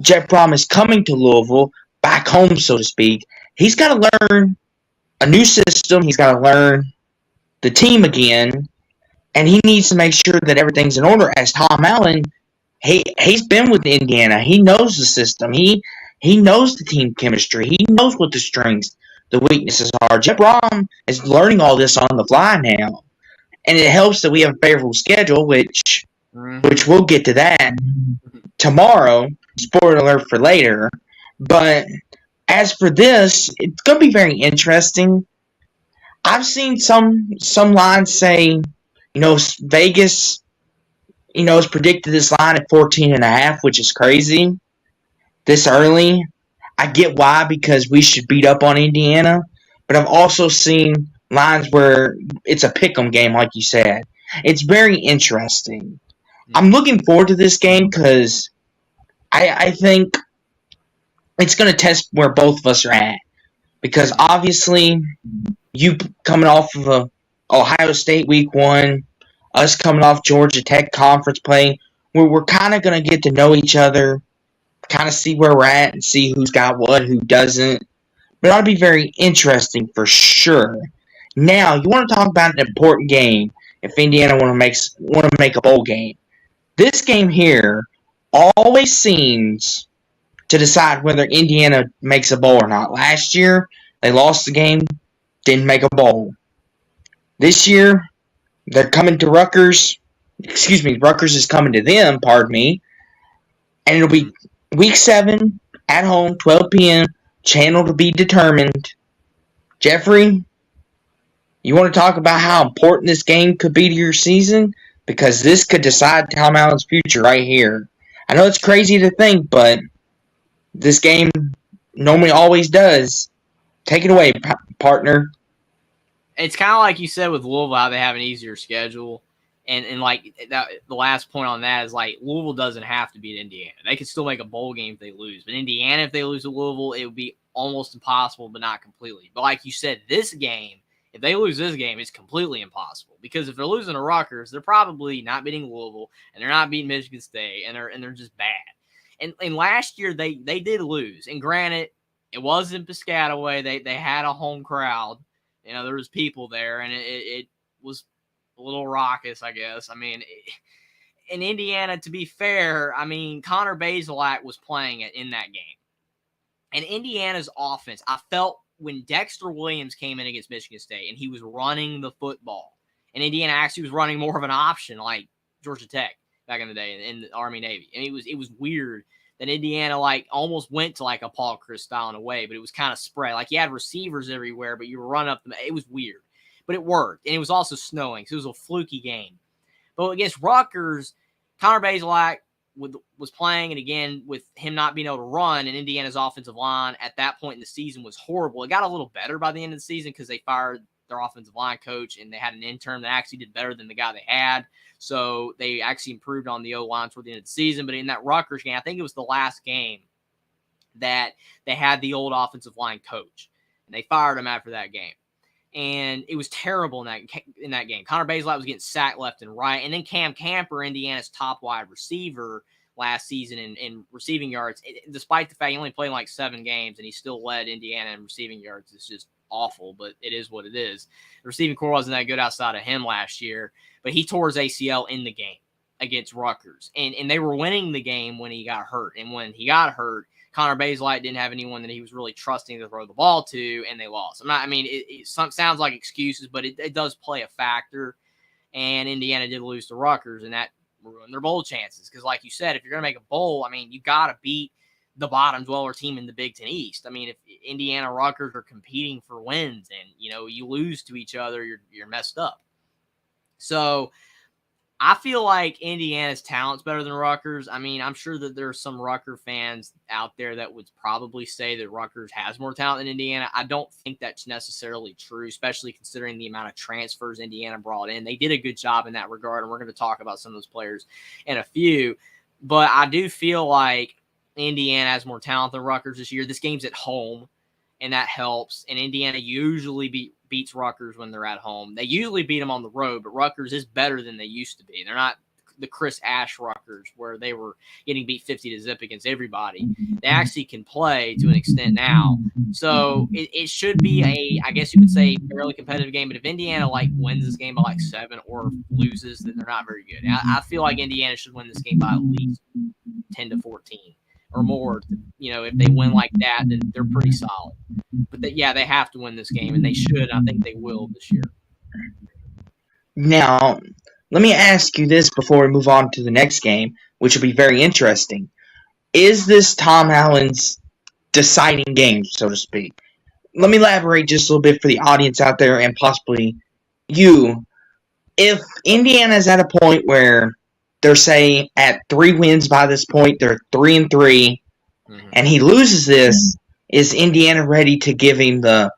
Jeff Brom is coming to Louisville, back home, so to speak, he's got to learn a new system. He's got to learn the team again. And he needs to make sure that everything's in order. As Tom Allen, he's been with Indiana. He knows the system. He knows the team chemistry. He knows what the strengths, the weaknesses are. Jeff Brom is learning all this on the fly now. And it helps that we have a favorable schedule, which we'll get to that tomorrow. Spoiler alert for later. But as for this, it's going to be very interesting. I've seen some lines say, Vegas, has predicted this line at 14.5, which is crazy this early. I get why, because we should beat up on Indiana. But I've also seen lines where it's a pick'em game, like you said. It's very interesting. I'm looking forward to this game because I think it's going to test where both of us are at. Because obviously, you coming off of a Ohio State Week 1, us coming off Georgia Tech conference play, we're kind of going to get to know each other, kind of see where we're at and see who's got what, who doesn't. But it ought to be very interesting for sure. Now, you want to talk about an important game if Indiana want to make a bowl game. This game here always seems to decide whether Indiana makes a bowl or not. Last year, they lost the game, didn't make a bowl. This year, they're coming to Rutgers. excuse me, Rutgers is coming to them, pardon me, and it'll be week 7 at home, 12 p.m., channel to be determined. Jeffrey, you want to talk about how important this game could be to your season? Because this could decide Tom Allen's future right here. I know it's crazy to think, but this game normally always does. Take it away, partner. It's kind of like you said with Louisville, how they have an easier schedule. And like that, the last point on that is like Louisville doesn't have to beat Indiana. They could still make a bowl game if they lose. But Indiana, if they lose to Louisville, it would be almost impossible, but not completely. But like you said, this game, if they lose this game, it's completely impossible. Because if they're losing to Rutgers, they're probably not beating Louisville, and they're not beating Michigan State, and they're just bad. And last year they did lose. And granted, it wasn't Piscataway. They had a home crowd. You know, there was people there, and it was a little raucous, I guess. I mean, in Indiana, to be fair, I mean, Connor Bazelak was playing it in that game. And Indiana's offense, I felt when Dexter Williams came in against Michigan State and he was running the football, and Indiana actually was running more of an option like Georgia Tech back in the day in the Army Navy. And it was weird that Indiana like almost went to like a Paul Chris style in a way, but it was kind of spread. Like you had receivers everywhere, but you were running up them. It was weird, but it worked. And it was also snowing, so it was a fluky game. But against Rutgers, Connor Bazelak was playing, and again, with him not being able to run, and Indiana's offensive line at that point in the season was horrible. It got a little better by the end of the season because they fired their offensive line coach, and they had an intern that actually did better than the guy they had. So they actually improved on the O-line toward the end of the season. But in that Rutgers game, I think it was the last game that they had the old offensive line coach, and they fired him after that game. And it was terrible in that game. Connor Bazelak was getting sacked left and right. And then Cam Camper, Indiana's top wide receiver last season in receiving yards, despite the fact he only played like 7 games and he still led Indiana in receiving yards. It's just awful, but it is what it is. The receiving core wasn't that good outside of him last year, but he tore his ACL in the game against Rutgers. And they were winning the game when he got hurt. And when he got hurt, Connor Bazelak didn't have anyone that he was really trusting to throw the ball to, and they lost. It sounds like excuses, but it does play a factor. And Indiana did lose to Rutgers, and that ruined their bowl chances. Because, like you said, if you're going to make a bowl, I mean, you got to beat the bottom dweller team in the Big Ten East. I mean, if Indiana Rutgers are competing for wins, and you lose to each other, you're messed up. So I feel like Indiana's talent's better than Rutgers. I mean, I'm sure that there are some Rutgers fans out there that would probably say that Rutgers has more talent than Indiana. I don't think that's necessarily true, especially considering the amount of transfers Indiana brought in. They did a good job in that regard, and we're going to talk about some of those players in a few. But I do feel like Indiana has more talent than Rutgers this year. This game's at home, and that helps. And Indiana usually beats Rutgers when they're at home. They usually beat them on the road, but Rutgers is better than they used to be. They're not the Chris Ash Rutgers where they were getting beat 50-0 against everybody. They actually can play to an extent now. So it should be I guess you would say, fairly competitive game. But if Indiana wins this game by 7 or loses, then they're not very good. I feel like Indiana should win this game by at least 10-14 or more. If they win like that, then they're pretty solid. But they have to win this game, and they should. I think they will this year. Now, let me ask you this before we move on to the next game, which will be very interesting. Is this Tom Allen's deciding game, so to speak? Let me elaborate just a little bit for the audience out there and possibly you. If Indiana's at a point where they're saying at 3 wins by this point, they're 3-3, and he loses this, is Indiana ready to give him the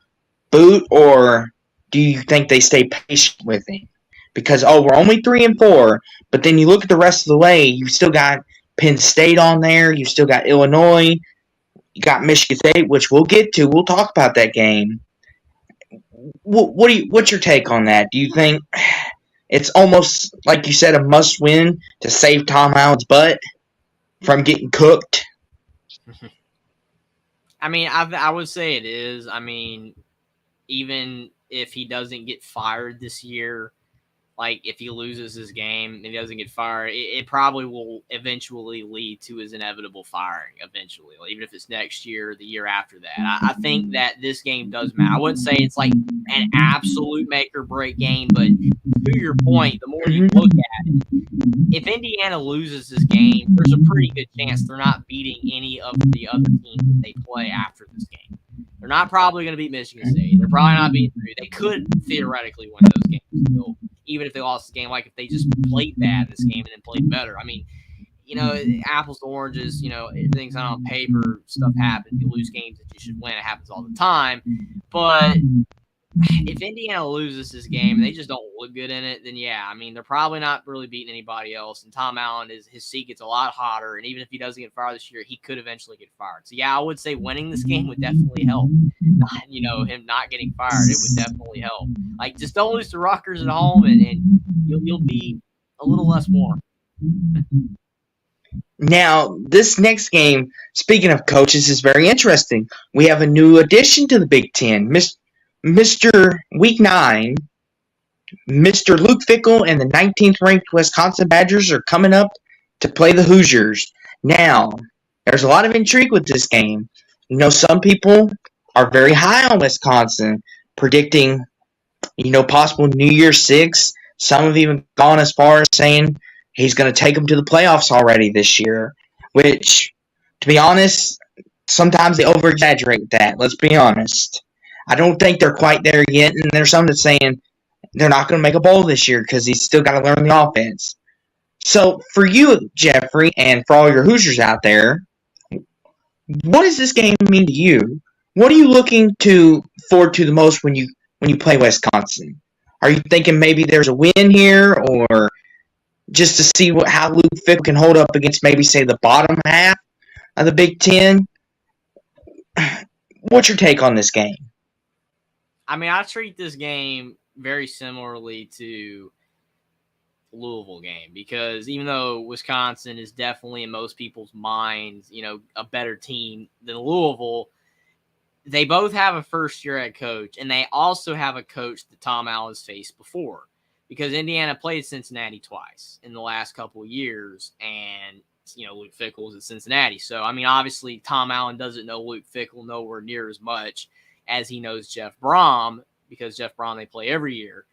boot, or do you think they stay patient with him? Because, we're only 3-4, but then you look at the rest of the way, you still got Penn State on there, you still got Illinois, you got Michigan State, which we'll get to. We'll talk about that game. What's your take on that? Do you think it's almost, like you said, a must-win to save Tom Allen's butt from getting cooked? I mean, I would say it is. I mean, even if he doesn't get fired this year, like if he loses his game and he doesn't get fired, it probably will eventually lead to his inevitable firing eventually, even if it's next year or the year after that. I think that this game does matter. I wouldn't say it's like an absolute make or break game, but to your point, the more you look at it, if Indiana loses this game, there's a pretty good chance they're not beating any of the other teams that they play after this game. They're not probably going to beat Michigan State. They're probably not beating Purdue. They could theoretically win those games still, even if they lost the game. Like if they just played bad in this game and then played better. I mean, apples to oranges. Everything's not on paper. Stuff happens. You lose games that you should win. It happens all the time. But if Indiana loses this game and they just don't look good in it, then yeah, I mean, they're probably not really beating anybody else. And Tom Allen, his seat gets a lot hotter. And even if he doesn't get fired this year, he could eventually get fired. So yeah, I would say winning this game would definitely help. Him not getting fired, it would definitely help. Like, just don't lose to Rutgers at home, and you'll be a little less warm. Now, this next game, speaking of coaches, is very interesting. We have a new addition to the Big Ten. Mr. Week 9, Mr. Luke Fickell and the 19th ranked Wisconsin Badgers are coming up to play the Hoosiers. Now, there's a lot of intrigue with this game. Some people are very high on Wisconsin, predicting, possible New Year's Six. Some have even gone as far as saying he's going to take them to the playoffs already this year, which, to be honest, sometimes they over-exaggerate that. Let's be honest. I don't think they're quite there yet, and there's some that's saying they're not going to make a bowl this year because he's still got to learn the offense. So, for you, Jeffrey, and for all your Hoosiers out there, what does this game mean to you? What are you looking forward to the most when you play Wisconsin? Are you thinking maybe there's a win here, or just to see how Luke Fickell can hold up against maybe, say, the bottom half of the Big Ten? What's your take on this game? I mean, I treat this game very similarly to Louisville game, because even though Wisconsin is definitely in most people's minds, a better team than Louisville, they both have a first-year head coach, and they also have a coach that Tom Allen's faced before, because Indiana played Cincinnati twice in the last couple of years, and Luke Fickell was at Cincinnati. So, I mean, obviously, Tom Allen doesn't know Luke Fickell nowhere near as much as he knows Jeff Brom, because Jeff Brom they play every year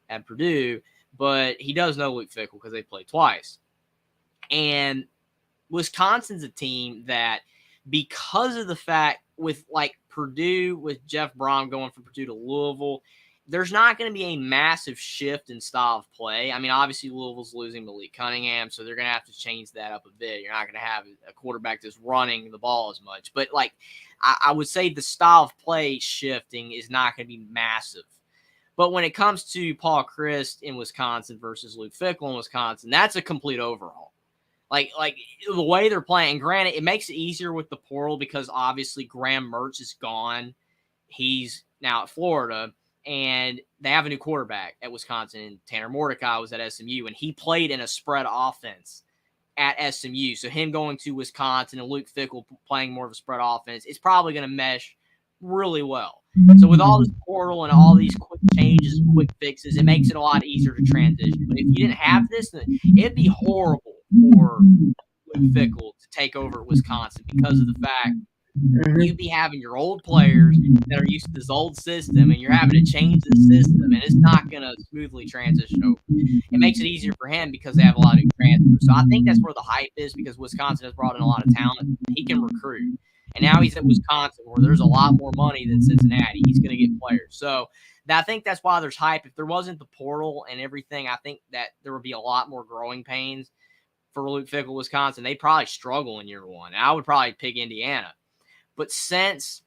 at Purdue, but he does know Luke Fickell because they play twice. And Wisconsin's a team that, because of the fact with like Purdue, with Jeff Brom going from Purdue to Louisville, there's not going to be a massive shift in style of play. I mean, obviously Louisville's losing Malik Cunningham, so they're going to have to change that up a bit. You're not going to have a quarterback that's running the ball as much. But, I would say the style of play shifting is not going to be massive. But when it comes to Paul Chryst in Wisconsin versus Luke Fickell in Wisconsin, that's a complete overhaul. Like the way they're playing, granted, it makes it easier with the portal because obviously Graham Mertz is gone. He's now at Florida. And they have a new quarterback at Wisconsin. Tanner Mordecai was at SMU, and he played in a spread offense at SMU. So him going to Wisconsin and Luke Fickell playing more of a spread offense, it's probably going to mesh really well. So with all this portal and all these quick changes and quick fixes, it makes it a lot easier to transition. But if you didn't have this, then it'd be horrible for Luke Fickell to take over at Wisconsin because of the fact you'd be having your old players that are used to this old system, and you're having to change the system, and it's not going to smoothly transition over. It makes it easier for him because they have a lot of new transfers. So I think that's where the hype is, because Wisconsin has brought in a lot of talent. He can recruit. And now he's at Wisconsin, where there's a lot more money than Cincinnati. He's going to get players. So I think that's why there's hype. If there wasn't the portal and everything, I think that there would be a lot more growing pains for Luke Fickell, Wisconsin. They'd probably struggle in year one. And I would probably pick Indiana. But since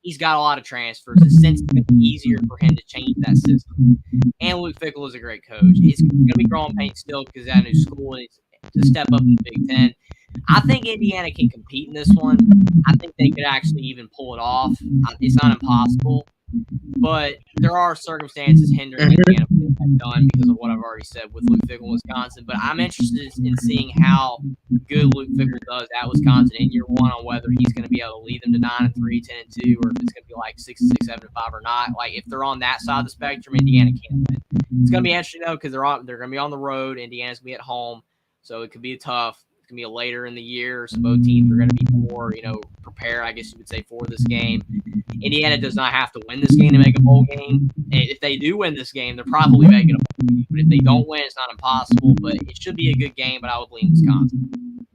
he's got a lot of transfers, since it's going to be easier for him to change that system, and Luke Fickell is a great coach, it's going to be growing pains still because at a new school and it's to step up in the Big Ten. I think Indiana can compete in this one. I think they could actually even pull it off. It's not impossible. but there are circumstances hindering Indiana from getting that done because of what I've already said with Luke Fickell in Wisconsin. But I'm interested in seeing how good Luke Fickell does at Wisconsin in year one, on whether he's going to be able to lead them to 9-3, 10-2, or if it's going to be like 6-6, 7-5 or not. Like, if they're on that side of the spectrum, Indiana can't win. It's going to be interesting though, because they're going to be on the road. Indiana's going to be at home, so it could be tough. It's going to be a later in the year, so both teams are going to be more, prepared, I guess you would say, for this game. Indiana does not have to win this game to make a bowl game. And if they do win this game, they're probably making a bowl game. But if they don't win, it's not impossible. But it should be a good game, but I would lean Wisconsin.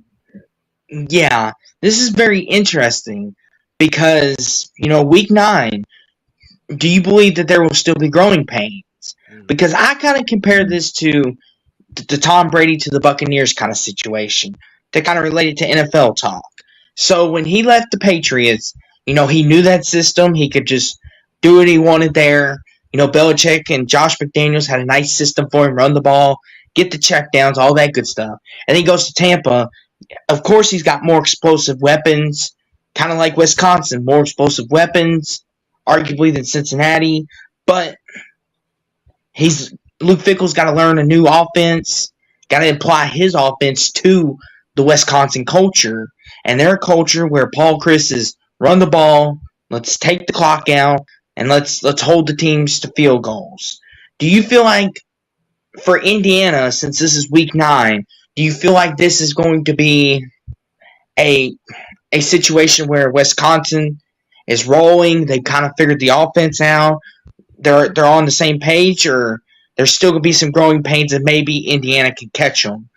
Yeah, this is very interesting because, week 9, do you believe that there will still be growing pains? Because I kind of compare this to the Tom Brady to the Buccaneers kind of situation. They kind of related to NFL talk. So when he left the Patriots, he knew that system. He could just do what he wanted there. Belichick and Josh McDaniels had a nice system for him, run the ball, get the checkdowns, all that good stuff. And he goes to Tampa. Of course, he's got more explosive weapons, kind of like Wisconsin, more explosive weapons, arguably, than Cincinnati. But Luke Fickell's got to learn a new offense, got to apply his offense to the Wisconsin culture. And their culture where Paul Chris is run the ball, let's take the clock out, and let's hold the teams to field goals. Do you feel like for Indiana, since this is week 9, do you feel like this is going to be a situation where Wisconsin is rolling, they've kind of figured the offense out, they're on the same page, or there's still going to be some growing pains and maybe Indiana can catch them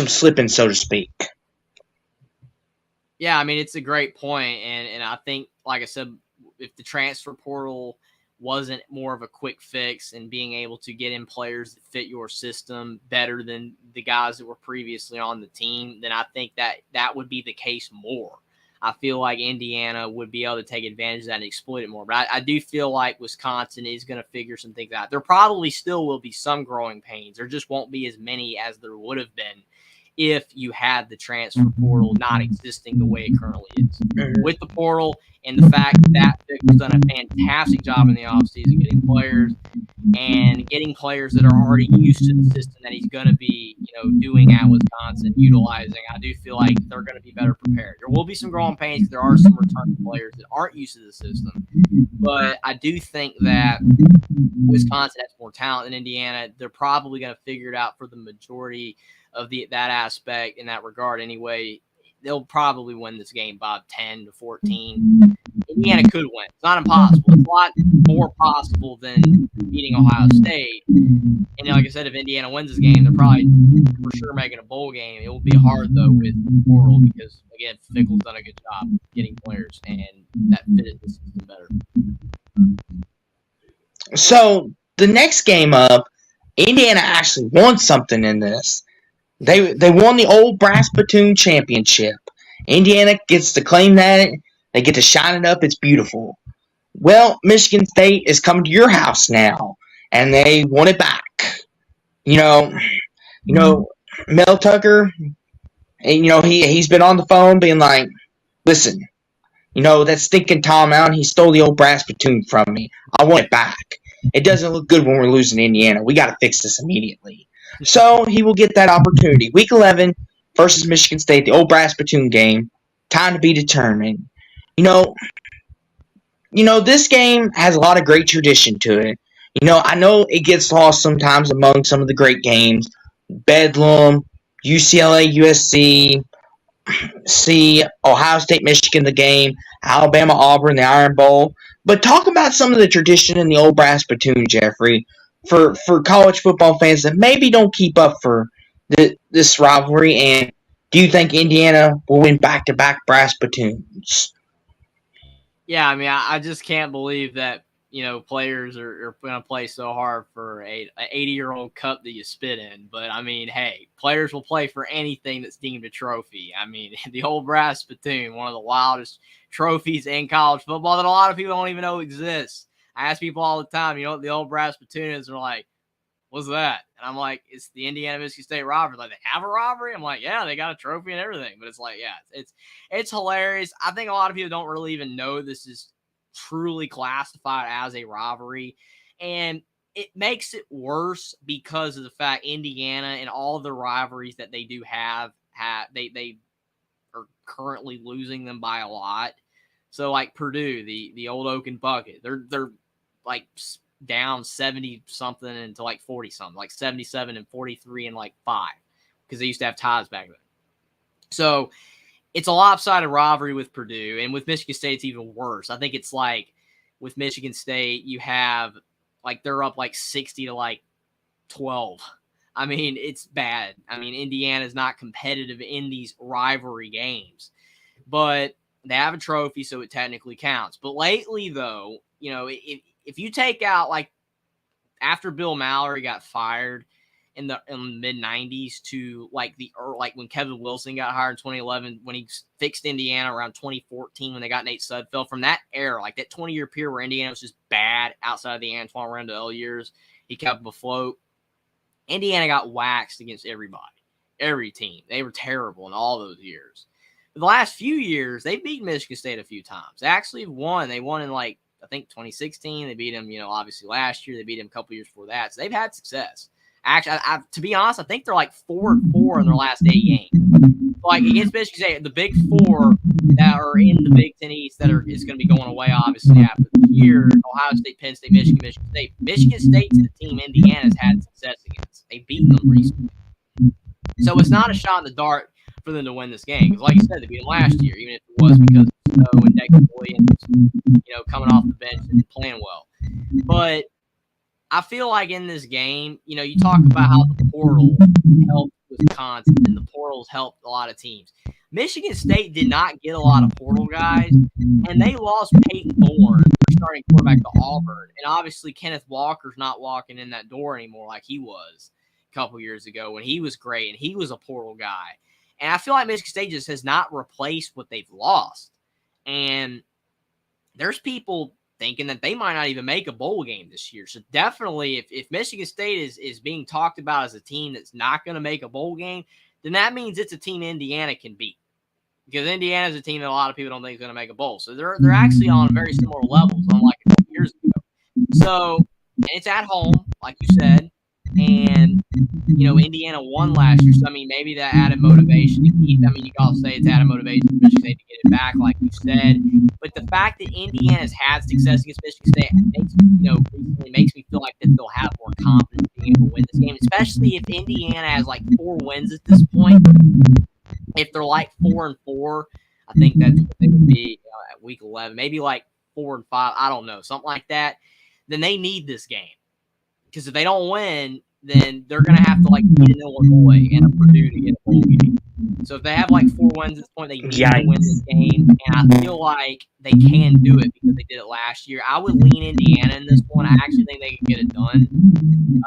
slipping, so to speak? Yeah, I mean, it's a great point, and I think, like I said, if the transfer portal wasn't more of a quick fix and being able to get in players that fit your system better than the guys that were previously on the team, then I think that would be the case more. I feel like Indiana would be able to take advantage of that and exploit it more. But I do feel like Wisconsin is going to figure some things out. There probably still will be some growing pains. There just won't be as many as there would have been if you had the transfer portal not existing the way it currently is. With the portal and the fact that Fickell's done a fantastic job in the offseason getting players that are already used to the system that he's going to be, doing at Wisconsin, utilizing, I do feel like they're going to be better prepared. There will be some growing pains because there are some return players that aren't used to the system. But I do think that Wisconsin has more talent than Indiana. They're probably going to figure it out for the majority of that aspect in that regard anyway. They'll probably win this game by 10-14. Indiana could win. It's not impossible. It's a lot more possible than beating Ohio State. And like I said, if Indiana wins this game, they're probably for sure making a bowl game. It will be hard, though, with Portal because, again, Fickell's done a good job getting players, and that fitted the system better. So the next game up, Indiana actually won something in this. They won the old Brass Platoon Championship. Indiana gets to claim that. They get to shine it up. It's beautiful. Well, Michigan State is coming to your house now, and they want it back. Mel Tucker, he's been on the phone being like, listen, that stinking Tom Allen, he stole the old Brass Platoon from me. I want it back. It doesn't look good when we're losing to Indiana. We got to fix this immediately. So he will get that opportunity. Week 11 versus Michigan State, the old Brass Platoon game. Time to be determined. This game has a lot of great tradition to it. I know it gets lost sometimes among some of the great games. Bedlam, UCLA, USC, Ohio State, Michigan, the game, Alabama, Auburn, the Iron Bowl. But talk about some of the tradition in the old Brass Platoon, Jeffrey, for college football fans that maybe don't keep up for this rivalry. And do you think Indiana will win back-to-back Brass Platoons? Yeah, I mean, I just can't believe that, players are going to play so hard for an 80-year-old cup that you spit in. But, I mean, hey, players will play for anything that's deemed a trophy. I mean, the old Brass Platoon, one of the wildest trophies in college football that a lot of people don't even know exists. I ask people all the time, what the old Brass Platoon is? And they're like, what's that? And I'm like, it's the Indiana-Michigan State rivalry. Like, they have a rivalry? I'm like, yeah, they got a trophy and everything. But it's like, yeah, it's hilarious. I think a lot of people don't really even know this is truly classified as a rivalry. And it makes it worse because of the fact Indiana and all of the rivalries that they do have they are currently losing them by a lot. So like Purdue, the old Oak and Bucket, they're like down 70 something into like 40 something, like 77 and 43 and like 5, because they used to have ties back then. So it's a lopsided rivalry with Purdue, and with Michigan State it's even worse. I think it's like with Michigan State you have like they're up like 60 to like 12. I mean, it's bad. I mean, Indiana's not competitive in these rivalry games, but they have a trophy, so it technically counts. But lately, though, you know, if you take out like after Bill Mallory got fired in the mid 90s to like when Kevin Wilson got hired in 2011, when he fixed Indiana around 2014 when they got Nate Sudfeld, from that era, like that 20-year period where Indiana was just bad outside of the Antoine Randall years, he kept them afloat. Indiana got waxed against everybody, every team. They were terrible in all those years. The last few years, they've beaten Michigan State a few times. They actually won. They won in like, I think 2016. They beat them, you know, obviously last year. They beat them a couple years before that. So they've had success. Actually, to be honest, I think they're like 4-4 in their last 8 games. Like against Michigan State, the big four that are in the Big Ten East is going to be going away, obviously, after the year. Ohio State, Penn State, Michigan State. Michigan State's the team Indiana's had success against. They've beaten them recently. So it's not a shot in the dark for them to win this game. Because like you said, they beat them last year, even if it was because of Snow and Dexter Williams, you know, coming off the bench and playing well. But I feel like in this game, you know, you talk about how the portal helped Wisconsin and the portals helped a lot of teams. Michigan State did not get a lot of portal guys, and they lost Peyton Thorne, their starting quarterback, to Auburn. And obviously Kenneth Walker's not walking in that door anymore like he was a couple years ago when he was great and he was a portal guy. And I feel like Michigan State just has not replaced what they've lost. And there's people thinking that they might not even make a bowl game this year. So definitely if Michigan State is being talked about as a team that's not going to make a bowl game, then that means it's a team Indiana can beat. Because Indiana is a team that a lot of people don't think is going to make a bowl. So they're actually on very similar levels, unlike a couple years ago. So, and it's at home, like you said. And, you know, Indiana won last year. So, I mean, maybe that added motivation to keep. I mean, you can also say it's added motivation for Michigan State to get it back, like you said. But the fact that Indiana's had success against Michigan State makes me feel like that they'll have more confidence being able to win this game, especially if Indiana has like 4 wins at this point. If they're like 4-4, I think that's what they would be at week 11, maybe like 4-5. I don't know, something like that. Then they need this game. Because if they don't win, then they're going to have to like beat an Illinois and a Purdue to get a bowl game. So if they have like 4 wins at this point, they need to win this game. And I feel like they can do it because they did it last year. I would lean Indiana in this one. I actually think they can get it done.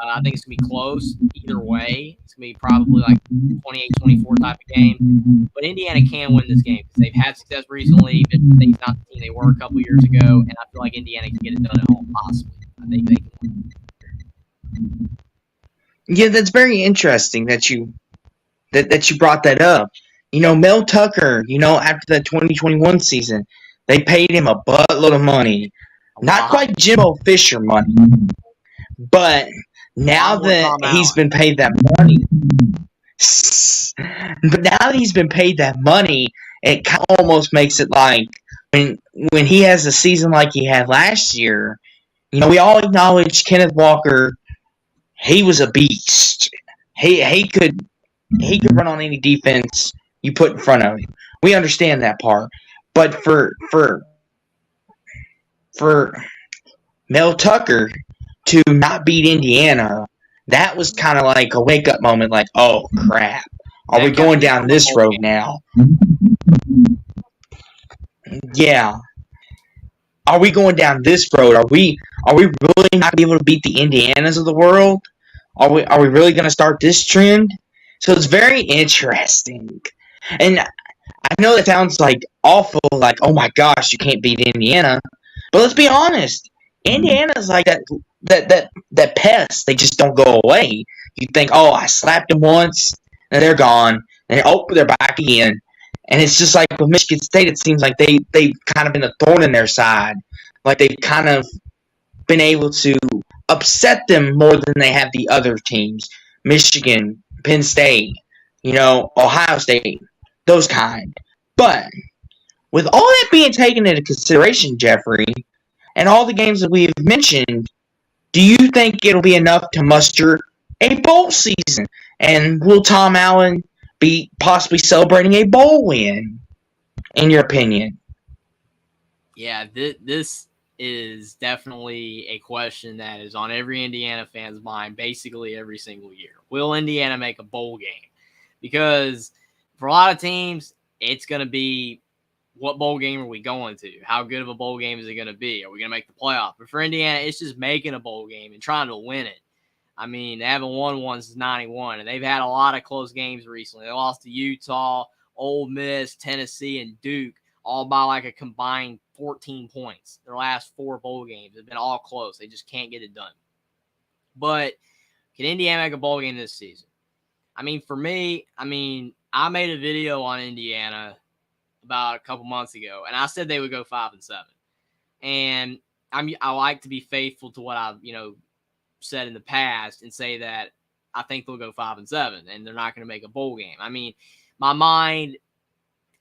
I think it's going to be close either way. It's going to be probably like 28-24 type of game. But Indiana can win this game because they've had success recently. Michigan State's not the team they were a couple years ago. And I feel like Indiana can get it done at home, possibly. I think they can win. Yeah, that's very interesting that you brought that up. You know, Mel Tucker, you know, after the 2021 season, they paid him a buttload of money. Not quite Jimbo Fisher money. But now that he's been paid that money, it kind of almost makes it like when he has a season like he had last year, you know, we all acknowledge Kenneth Walker. He was a beast. He could run on any defense you put in front of him. We understand that part. But for Mel Tucker to not beat Indiana, that was kind of like a wake-up moment, like, oh, crap. Are we going down this road now? Yeah. Are we going down this road? Are we really not able to beat the Indianas of the world? Are we really going to start this trend? So it's very interesting. And I know that sounds like awful, like, oh my gosh, you can't beat Indiana. But let's be honest. Indiana's like that pest. They just don't go away. You think, oh, I slapped them once, and they're gone. And oh, they're back again. And it's just like with Michigan State, it seems like they've kind of been a thorn in their side. like they've kind of been able to upset them more than they have the other teams. Michigan, Penn State, Ohio State, those kind. But with all that being taken into consideration, Jeffrey, and all the games that we've mentioned, do you think it'll be enough to muster a bowl season? And will Tom Allen be possibly celebrating a bowl win, in your opinion? Yeah, this is definitely a question that is on every Indiana fan's mind basically every single year. Will Indiana make a bowl game? Because for a lot of teams, it's going to be, what bowl game are we going to? How good of a bowl game is it going to be? Are we going to make the playoff? But for Indiana, it's just making a bowl game and trying to win it. I mean, they haven't won one since 91, and they've had a lot of close games recently. They lost to Utah, Ole Miss, Tennessee, and Duke, all by like a combined 14 points. Their last 4 bowl games have been all close. They just can't get it done. But can Indiana make a bowl game this season? I mean, for me, I made a video on Indiana about a couple months ago, and I said they would go 5-7. And I like to be faithful to what I've said in the past and say that I think they'll go 5-7, and they're not going to make a bowl game. I mean, my mind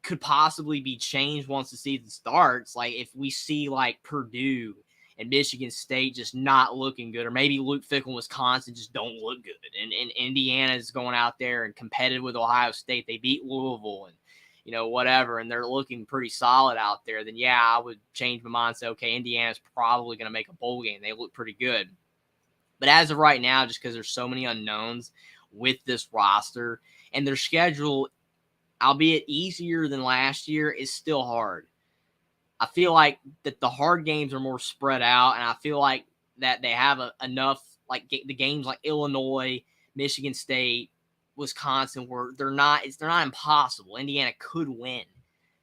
could possibly be changed once the season starts. Like if we see like Purdue and Michigan State just not looking good, or maybe Luke Fickell and Wisconsin just don't look good, and Indiana is going out there and competitive with Ohio State. They beat Louisville and whatever, and they're looking pretty solid out there, then yeah, I would change my mind and say, okay, Indiana's probably going to make a bowl game. They look pretty good. But as of right now, just because there's so many unknowns with this roster, and their schedule, albeit easier than last year, is still hard. I feel like that the hard games are more spread out, and I feel like that they have enough, like the games like Illinois, Michigan State, Wisconsin, where they're not impossible. Indiana could win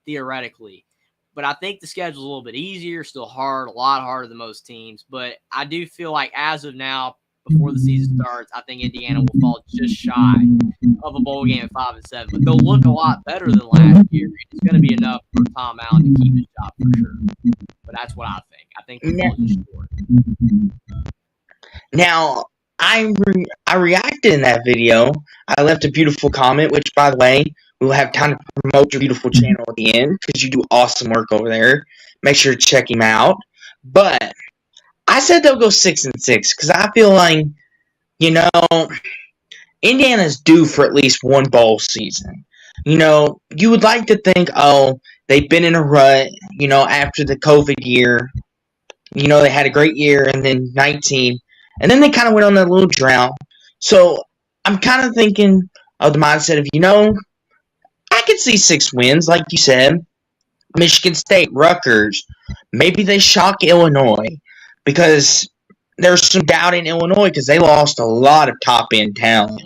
theoretically, but I think the schedule's a little bit easier, still hard, a lot harder than most teams. But I do feel like as of now, before the season starts, I think Indiana will fall just shy of a bowl game at 5-7. But they'll look a lot better than last year. It's going to be enough for Tom Allen to keep his job for sure. But that's what I think. I think they'll fall just short. Now, I reacted in that video. I left a beautiful comment, which, by the way, we'll have time to promote your beautiful channel at the end because you do awesome work over there. Make sure to check him out. But I said they'll go 6-6 because I feel like, Indiana's due for at least one bowl season. You would like to think, they've been in a rut, after the COVID year. They had a great year, and then 19. And then they kind of went on that little drought. So I'm kind of thinking of the mindset of, I could see 6 wins, like you said. Michigan State, Rutgers. Maybe they shock Illinois because there's some doubt in Illinois because they lost a lot of top-end talent.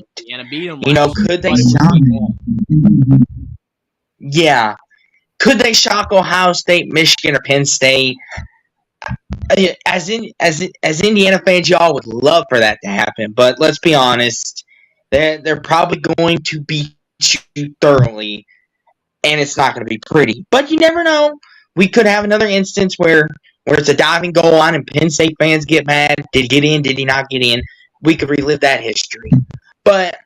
Beat them could they shock them? Yeah. Could they shock Ohio State, Michigan, or Penn State? As Indiana fans, y'all would love for that to happen, but let's be honest, they're probably going to beat you thoroughly, and it's not going to be pretty. But you never know. We could have another instance where it's a diving goal line and Penn State fans get mad. Did he get in? Did he not get in? We could relive that history. But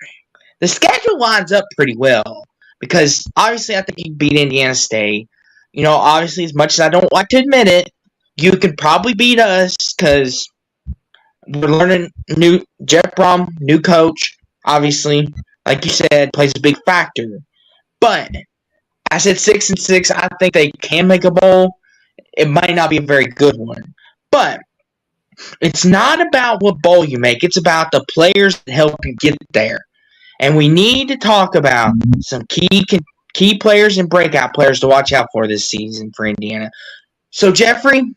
the schedule lines up pretty well because obviously I think you beat Indiana State. Obviously, as much as I don't like to admit it, you could probably beat us because we're learning Jeff Brom, new coach, obviously, like you said, plays a big factor. But I said 6-6. I think they can make a bowl. It might not be a very good one. But it's not about what bowl you make. It's about the players that help you get there. And we need to talk about some key players and breakout players to watch out for this season for Indiana. So, Jeffrey,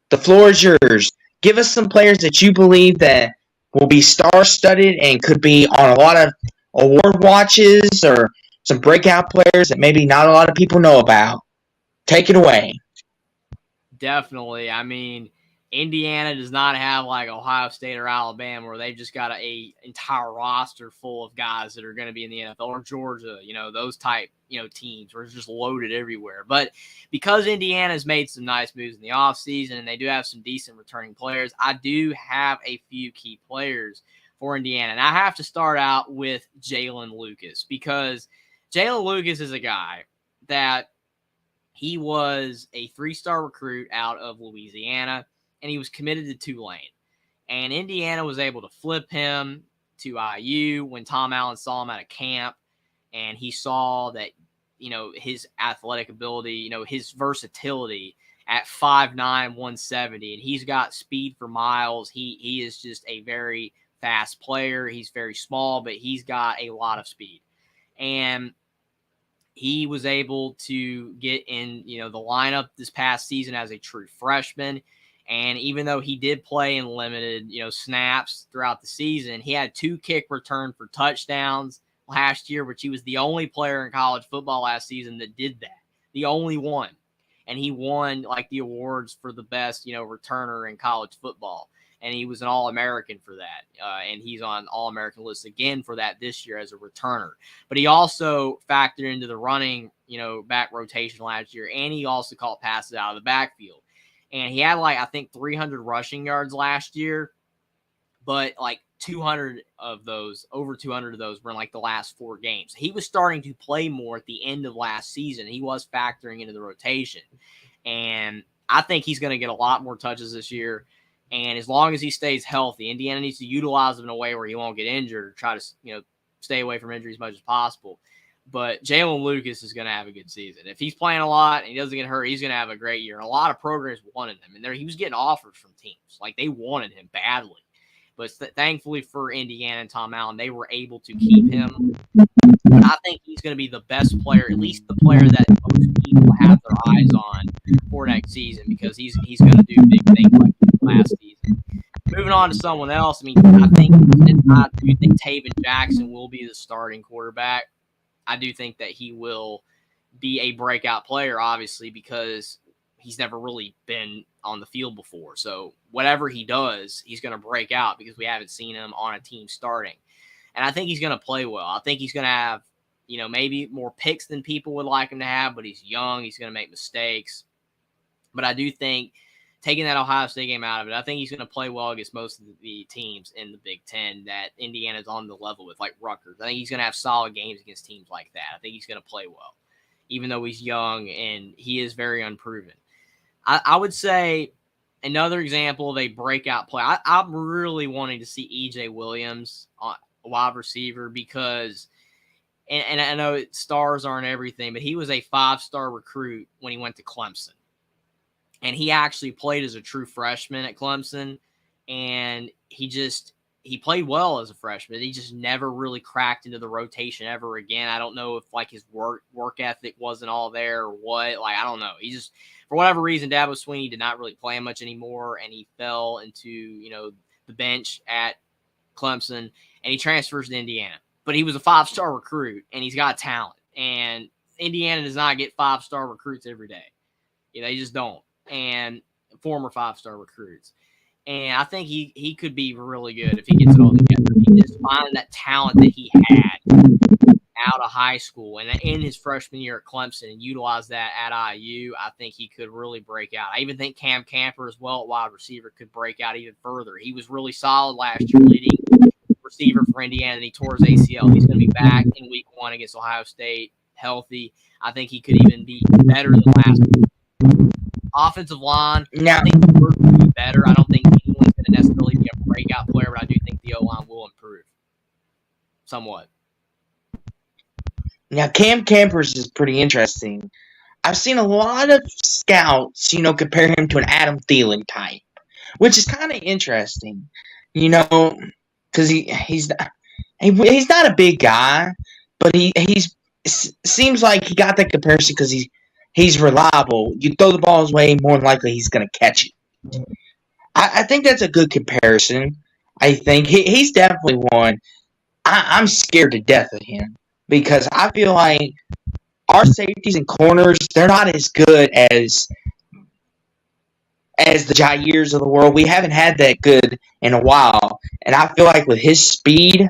the floor is yours. Give us some players that you believe that will be star-studded and could be on a lot of award watches or some breakout players that maybe not a lot of people know about. Take it away. Definitely. I mean, Indiana does not have like Ohio State or Alabama where they've just got a entire roster full of guys that are going to be in the NFL, or Georgia, those type, teams where it's just loaded everywhere. But because Indiana's made some nice moves in the offseason and they do have some decent returning players, I do have a few key players for Indiana. And I have to start out with Jalen Lucas, because Jalen Lucas is a guy that he was a 3-star recruit out of Louisiana, and he was committed to Tulane. And Indiana was able to flip him to IU when Tom Allen saw him at a camp, and he saw that, his athletic ability, his versatility at 5'9", 170, and he's got speed for miles. He is just a very fast player. He's very small, but he's got a lot of speed. And he was able to get in, the lineup this past season as a true freshman. And even though he did play in limited, snaps throughout the season, he had 2 kick return for touchdowns last year, which he was the only player in college football last season that did that. The only one. And he won like the awards for the best, returner in college football. And he was an All-American for that. And he's on All-American list again for that this year as a returner. But he also factored into the running, back rotation last year. And he also caught passes out of the backfield. And he had I think 300 rushing yards last year. But 200 of those, over 200 of those were in the last 4 games. He was starting to play more at the end of last season. He was factoring into the rotation. And I think he's going to get a lot more touches this year. And as long as he stays healthy, Indiana needs to utilize him in a way where he won't get injured, or try to, stay away from injury as much as possible. But Jalen Lucas is going to have a good season. If he's playing a lot and he doesn't get hurt, he's going to have a great year. And a lot of programs wanted him. And he was getting offers from teams. They wanted him badly. But thankfully for Indiana and Tom Allen, they were able to keep him. But I think he's going to be the best player, at least the player that most people have their eyes on for next season, because he's going to do big things like last season. Moving on to someone else, I do think Taven Jackson will be the starting quarterback. I do think that he will be a breakout player, obviously, because he's never really been on the field before. So whatever he does, he's going to break out because we haven't seen him on a team starting. And I think he's going to play well. I think he's going to have, maybe more picks than people would like him to have, but he's young. He's going to make mistakes. But I do think, taking that Ohio State game out of it, I think he's going to play well against most of the teams in the Big Ten that Indiana's on the level with, like Rutgers. I think he's going to have solid games against teams like that. I think he's going to play well, even though he's young and he is very unproven. I would say another example of a breakout play, I'm really wanting to see E.J. Williams, wide receiver, because and I know stars aren't everything, but he was a 5-star recruit when he went to Clemson. And he actually played as a true freshman at Clemson, and he played well as a freshman. He just never really cracked into the rotation ever again. I don't know if his work ethic wasn't all there or what. I don't know. He just, for whatever reason, Dabo Swinney did not really play him much anymore, and he fell into the bench at Clemson, and he transfers to Indiana. But he was a 5-star recruit, and he's got talent. And Indiana does not get 5-star recruits every day. They just don't. And former 5-star recruits. And I think he could be really good if he gets it all together. If he just finds that talent that he had out of high school and in his freshman year at Clemson and utilize that at IU, I think he could really break out. I even think Cam Camper as well at wide receiver could break out even further. He was really solid last year, leading receiver for Indiana, and he tore his ACL. He's going to be back in week 1 against Ohio State healthy. I think he could even be better than last week. Offensive line, I think the work will be better. I don't think anyone's going to necessarily be a breakout player, but I do think the O-line will improve somewhat. Now, Cam Campers is pretty interesting. I've seen a lot of scouts, compare him to an Adam Thielen type, which is kind of interesting, because he's not a big guy, but he's seems like he got that comparison because he's reliable. You throw the ball his way, more than likely he's going to catch it. I think that's a good comparison. I think he's definitely one. I'm scared to death of him because I feel like our safeties and corners, they're not as good as as the Jairs of the world. We haven't had that good in a while. And I feel like with his speed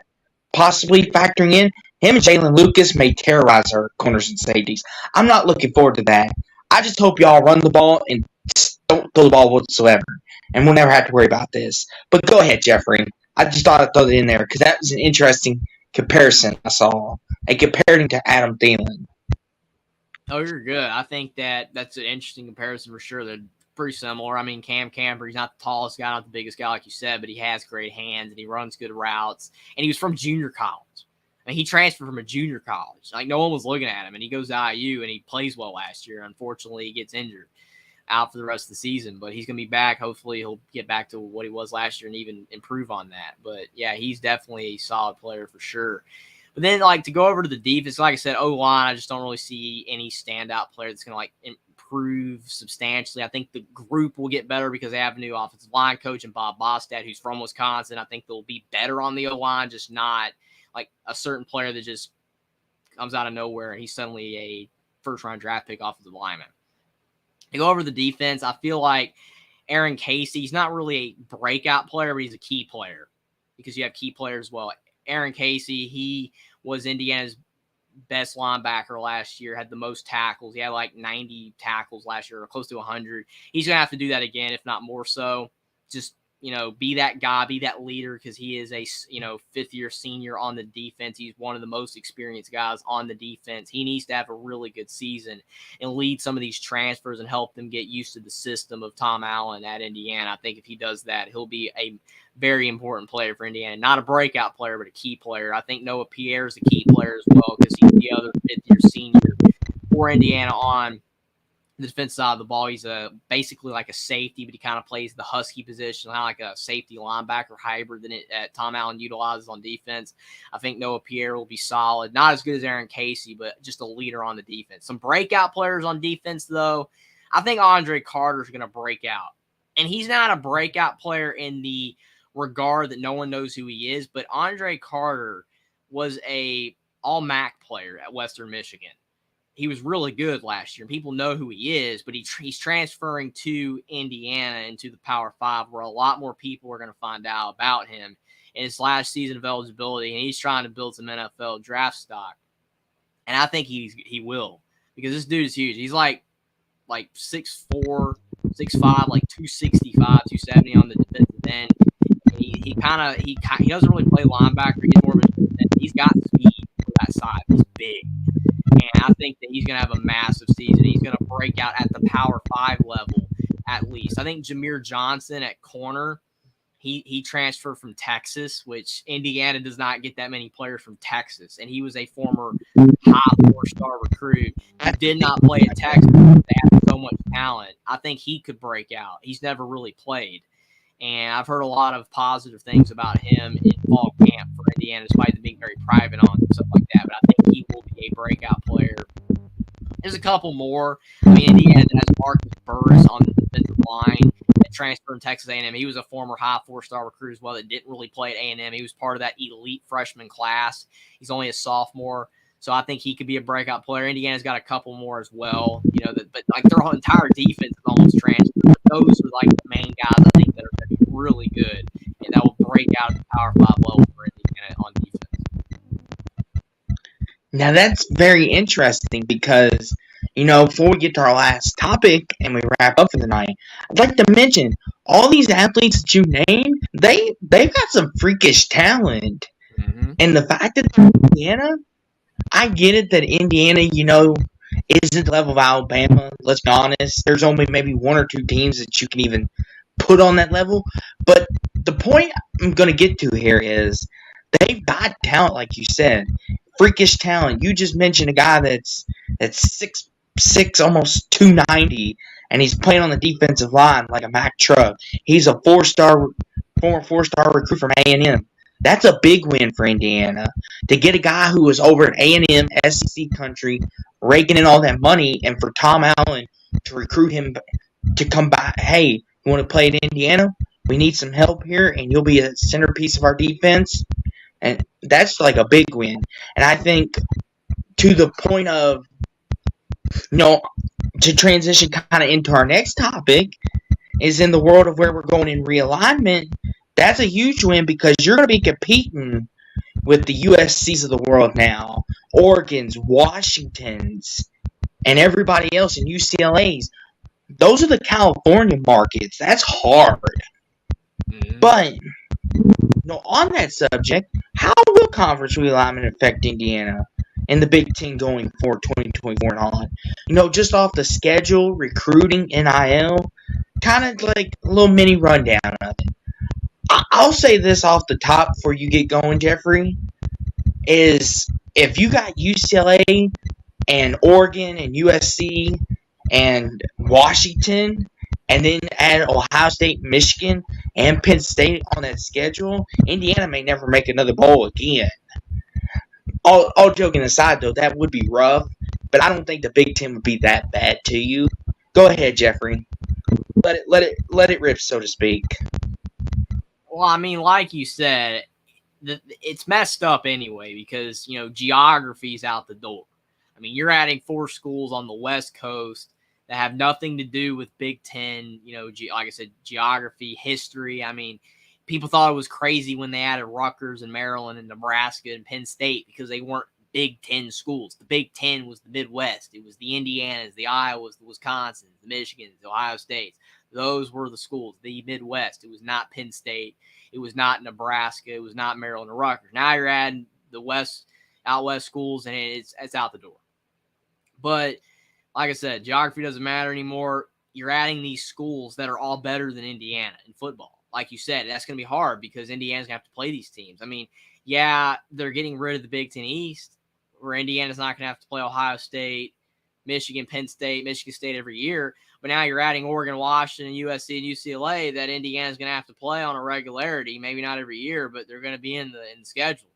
possibly factoring in, him and Jalen Lucas may terrorize our corners and safeties. I'm not looking forward to that. I just hope y'all run the ball and don't throw the ball whatsoever. And we'll never have to worry about this. But go ahead, Jeffrey. I just thought I'd throw it in there because that was an interesting comparison I saw. And compared him to Adam Thielen. Oh, you're good. I think that's an interesting comparison for sure. They're pretty similar. I mean, Cam Camper, he's not the tallest guy, not the biggest guy, like you said, but he has great hands and he runs good routes. And he was from junior college. I mean, he transferred from a junior college. Like, no one was looking at him. And he goes to IU and he plays well last year. Unfortunately, he gets injured out for the rest of the season. But he's going to be back. Hopefully, he'll get back to what he was last year and even improve on that. But, yeah, he's definitely a solid player for sure. But then, like, to go over to the defense, like I said, O-line, I just don't really see any standout player that's going to, like, improve substantially. I think the group will get better because they have a new offensive line coach and Bob Bostad, who's from Wisconsin. I think they'll be better on the O-line, just not like a certain player that just comes out of nowhere and he's suddenly a first-round draft pick offensive lineman. To go over the defense, I feel like Aaron Casey, he's not really a breakout player, but he's a key player because you have key players as well. Aaron Casey, he was Indiana's best linebacker last year, had the most tackles. He had like 90 tackles last year, or close to 100. He's going to have to do that again, if not more so. Just, be that guy, be that leader, because he is a, fifth-year senior on the defense. He's one of the most experienced guys on the defense. He needs to have a really good season and lead some of these transfers and help them get used to the system of Tom Allen at Indiana. I think if he does that, he'll be a very important player for Indiana. Not a breakout player, but a key player. I think Noah Pierre is a key player as well because he's the other fifth-year senior for Indiana on the defense side of the ball. He's basically like a safety, but he kind of plays the husky position, kind of like a safety linebacker hybrid that Tom Allen utilizes on defense. I think Noah Pierre will be solid. Not as good as Aaron Casey, but just a leader on the defense. Some breakout players on defense, though. I think Andre Carter is going to break out. And he's not a breakout player in the regard that no one knows who he is, but Andre Carter was a all-MAC player at Western Michigan. He was really good last year. People know who he is, but he's transferring to Indiana into the Power 5 where a lot more people are going to find out about him in his last season of eligibility, and he's trying to build some NFL draft stock. And I think he will because this dude is huge. He's like 6'4", 6'5", like 265, 270 on the defensive end. He doesn't really play linebacker. He's more of he's got speed for that side. He's big. And I think that he's going to have a massive season. He's going to break out at the Power 5 level at least. I think Jameer Johnson at corner, he transferred from Texas, which Indiana does not get that many players from Texas. And he was a former high 4-star recruit who did not play at Texas. They have so much talent. I think he could break out. He's never really played. And I've heard a lot of positive things about him in fall camp for Indiana, despite them being very private on stuff like that. But I think he will be a breakout player. There's a couple more. I mean, Indiana has Marcus Burris on the defensive line that transferred from Texas A&M. He was a former high 4-star recruit as well that didn't really play at A&M. He was part of that elite freshman class. He's only a sophomore. So I think he could be a breakout player. Indiana's got a couple more as well. But like their whole entire defense is almost transferred. But those are like the main guys I think that are going to be really good and that will break out at the Power 5 level for Indiana on defense. Now that's very interesting because, before we get to our last topic and we wrap up for the night, I'd like to mention all these athletes that you named, they've got some freakish talent. Mm-hmm. And the fact that Indiana, I get it that Indiana, isn't the level of Alabama. Let's be honest. There's only maybe one or two teams that you can even put on that level. But the point I'm going to get to here is they've got talent, like you said. Freakish talent. You just mentioned a guy that's 6'6", almost 290, and he's playing on the defensive line like a Mack truck. He's a former 4-star recruit from A&M. That's a big win for Indiana. To get a guy who was over at A&M, SEC country, raking in all that money, and for Tom Allen to recruit him to come by, hey, you want to play at Indiana? We need some help here, and you'll be a centerpiece of our defense. And that's like a big win. And I think to the point of, to transition kind of into our next topic, is in the world of where we're going in realignment, that's a huge win because you're going to be competing with the USCs of the world now, Oregon's, Washington's, and everybody else in UCLA's. Those are the California markets. That's hard. Mm-hmm. But on that subject, how will conference realignment affect Indiana and the Big Ten going forward 2024 and on? Just off the schedule, recruiting, NIL, kind of like a little mini rundown of it. I'll say this off the top before you get going, Jeffrey, is if you got UCLA and Oregon and USC and Washington, and then add Ohio State, Michigan, and Penn State on that schedule, Indiana may never make another bowl again. All joking aside, though, that would be rough, but I don't think the Big Ten would be that bad to you. Go ahead, Jeffrey. Let it rip, so to speak. Well, I mean, like you said, it's messed up anyway because, geography's out the door. I mean, you're adding 4 schools on the West Coast that have nothing to do with Big Ten, like I said, geography, history. I mean, people thought it was crazy when they added Rutgers and Maryland and Nebraska and Penn State because they weren't Big Ten schools. The Big Ten was the Midwest. It was the Indianas, the Iowas, the Wisconsins, the Michigans, the Ohio States. Those were the schools, the Midwest. It was not Penn State. It was not Nebraska. It was not Maryland or Rutgers. Now you're adding the out West schools, and it's out the door. But like I said, geography doesn't matter anymore. You're adding these schools that are all better than Indiana in football. Like you said, that's going to be hard because Indiana's going to have to play these teams. I mean, yeah, they're getting rid of the Big Ten East, where Indiana's not going to have to play Ohio State, Michigan, Penn State, Michigan State every year. But now you're adding Oregon, Washington, USC, and UCLA that Indiana's going to have to play on a regularity. Maybe not every year, but they're going to be in the schedule.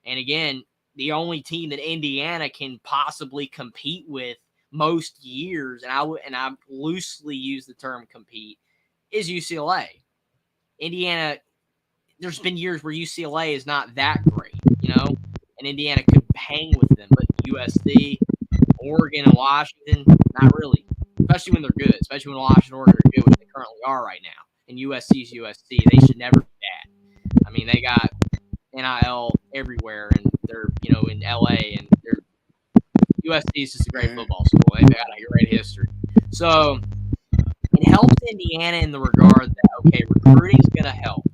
And again, the only team that Indiana can possibly compete with most years, and I loosely use the term compete, is UCLA. Indiana, there's been years where UCLA is not that great, and Indiana could hang with them, but USC, Oregon, and Washington, not really, especially when they're good, especially when Washington and Oregon are good, which they currently are right now, and USC's USC. They should never be bad. I mean, they got NIL everywhere, and they're, in LA, and USC is just a great football school. They've got a great history. So it helps Indiana in the regard that, okay, recruiting is going to help.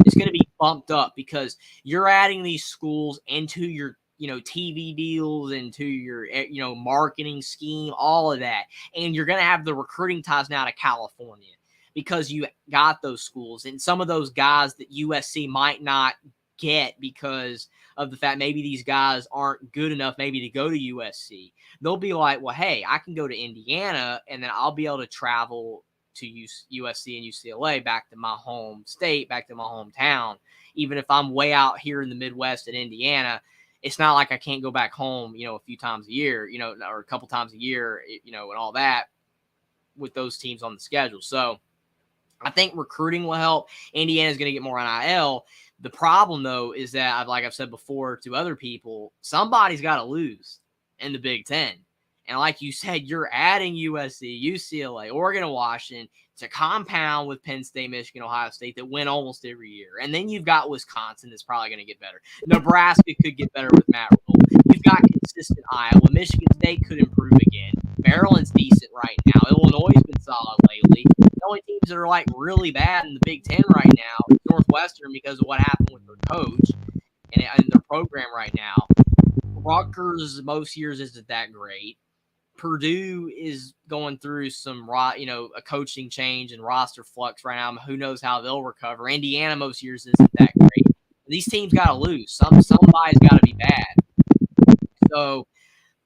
It's going to be bumped up because you're adding these schools into your, TV deals, into your, marketing scheme, all of that. And you're going to have the recruiting ties now to California because you got those schools. And some of those guys that USC might not get because of the fact maybe these guys aren't good enough maybe to go to USC. They'll be like, well, hey, I can go to Indiana and then I'll be able to travel to USC and UCLA back to my home state, back to my hometown. Even if I'm way out here in the Midwest in Indiana, it's not like I can't go back home, a few times a year, or a couple times a year, and all that with those teams on the schedule. So I think recruiting will help. Indiana's going to get more NIL. The problem, though, is that, like I've said before to other people, somebody's got to lose in the Big Ten. And like you said, you're adding USC, UCLA, Oregon, and Washington to compound with Penn State, Michigan, Ohio State that win almost every year. And then you've got Wisconsin that's probably going to get better. Nebraska could get better with Matt Rule. You've got consistent Iowa. Michigan State could improve again. Maryland's decent right now. Illinois has been solid lately. The only teams that are really bad in the Big Ten right now is Northwestern because of what happened with their coach and their program right now. Rutgers most years isn't that great. Purdue is going through some, a coaching change and roster flux right now. Who knows how they'll recover? Indiana most years isn't that great. These teams got to lose. Somebody's got to be bad. So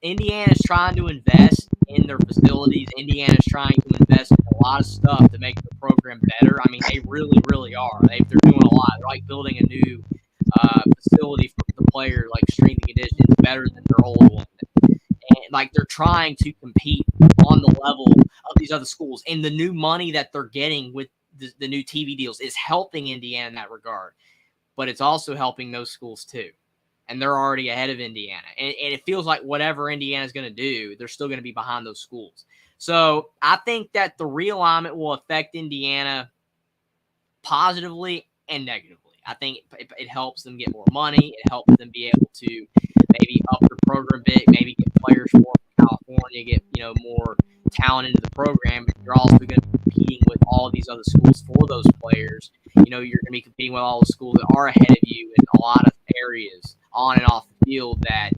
Indiana's trying to invest in their facilities. Indiana's trying to invest in a lot of stuff to make the program better. I mean, they really, really are. They're doing a lot. They're building a new facility for the players, strength and conditioning better than their old one. And they're trying to compete on the level of these other schools. And the new money that they're getting with the new TV deals is helping Indiana in that regard. But it's also helping those schools too. And they're already ahead of Indiana. And it feels like whatever Indiana's going to do, they're still going to be behind those schools. So I think that the realignment will affect Indiana positively and negatively. I think it helps them get more money. It helps them be able to maybe up their program a bit, maybe get players more from California, get more talent into the program. But you're also going to be competing with all of these other schools for those players. You're going to be competing with all the schools that are ahead of you in a lot of areas on and off the field that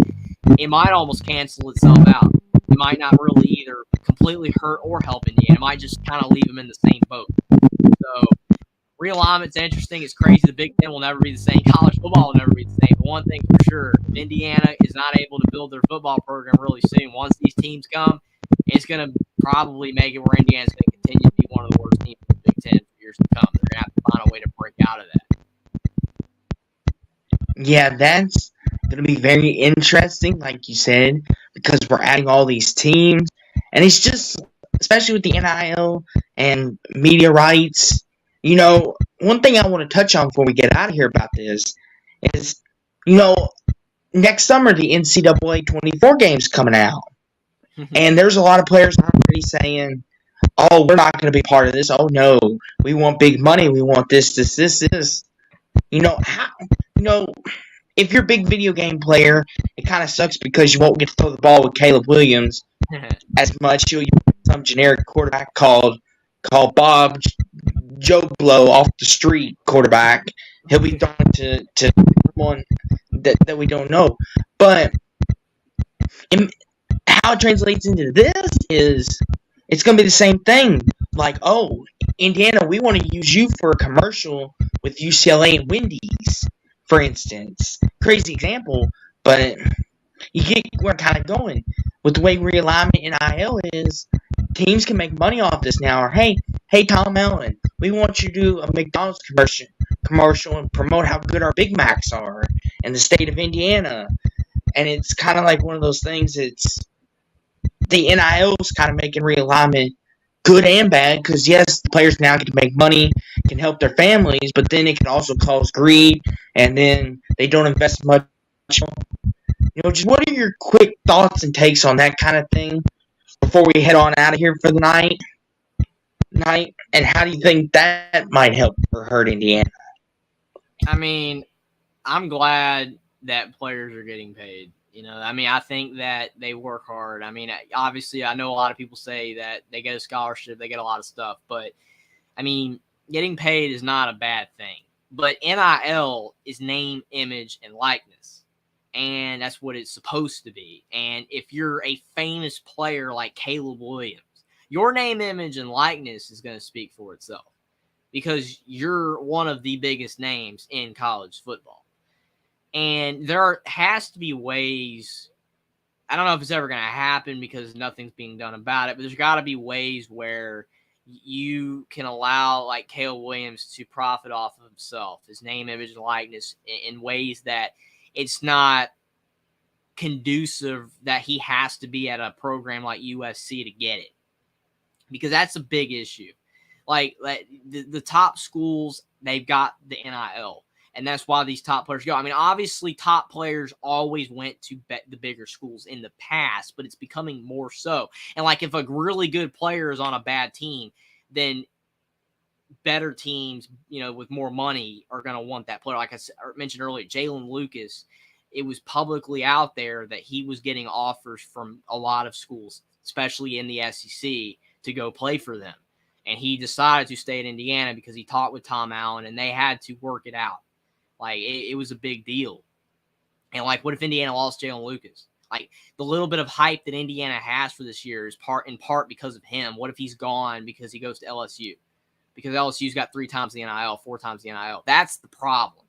it might almost cancel itself out. It might not really either completely hurt or help Indiana. It might just kind of leave them in the same boat. So realignment's interesting. It's crazy. The Big Ten will never be the same. College football will never be the same. But one thing for sure, if Indiana is not able to build their football program really soon, once these teams come, it's going to probably make it where Indiana's going to continue to be one of the worst teams in the Big Ten for years to come. They're going to have to find a way to break out of that. Yeah, that's going to be very interesting, like you said, because we're adding all these teams. And it's just, especially with the NIL and media rights, one thing I want to touch on before we get out of here about this is, next summer the NCAA 24 game's coming out. And there's a lot of players already saying, oh, we're not going to be part of this. Oh, no, we want big money. We want this. If you're a big video game player, it kind of sucks because you won't get to throw the ball with Caleb Williams as much. You'll use some generic quarterback called Bob Joe Blow off the street quarterback. He'll be thrown to someone that we don't know. But how it translates into this is it's going to be the same thing. Like, oh, Indiana, we want to use you for a commercial with UCLA and Wendy's, for instance. Crazy example, but you get where I'm kind of going. With the way realignment NIL is, teams can make money off this now. Or, hey, Tom Allen, we want you to do a McDonald's commercial and promote how good our Big Macs are in the state of Indiana. And it's kind of like one of those things. It's the NIL's kind of making realignment good and bad, because yes, the players now get to make money, can help their families, but then it can also cause greed, and then they don't invest much. Just what are your quick thoughts and takes on that kind of thing before we head on out of here for the night? And how do you think that might help or hurt Indiana? I mean, I'm glad that players are getting paid. I think that they work hard. I mean, obviously, I know a lot of people say that they get a scholarship, they get a lot of stuff, but I mean, getting paid is not a bad thing. But NIL is name, image, and likeness, and that's what it's supposed to be. And if you're a famous player like Caleb Williams, your name, image, and likeness is going to speak for itself because you're one of the biggest names in college football. And there has to be ways, I don't know if it's ever going to happen because nothing's being done about it, but there's got to be ways where you can allow like Caleb Williams to profit off of himself, his name, image, and likeness in ways that it's not conducive that he has to be at a program like USC to get it. Because that's a big issue. Like the top schools, they've got the NIL. And that's why these top players go. I mean, obviously, top players always went to the bigger schools in the past, but it's becoming more so. And, like, if a really good player is on a bad team, then better teams, with more money are going to want that player. Like I mentioned earlier, Jalen Lucas, it was publicly out there that he was getting offers from a lot of schools, especially in the SEC, to go play for them. And he decided to stay at Indiana because he talked with Tom Allen, and they had to work it out. Like, it was a big deal. And, like, what if Indiana lost Jalen Lucas? Like, the little bit of hype that Indiana has for this year is in part because of him. What if he's gone because he goes to LSU? Because LSU's got 3 times the NIL, 4 times the NIL. That's the problem.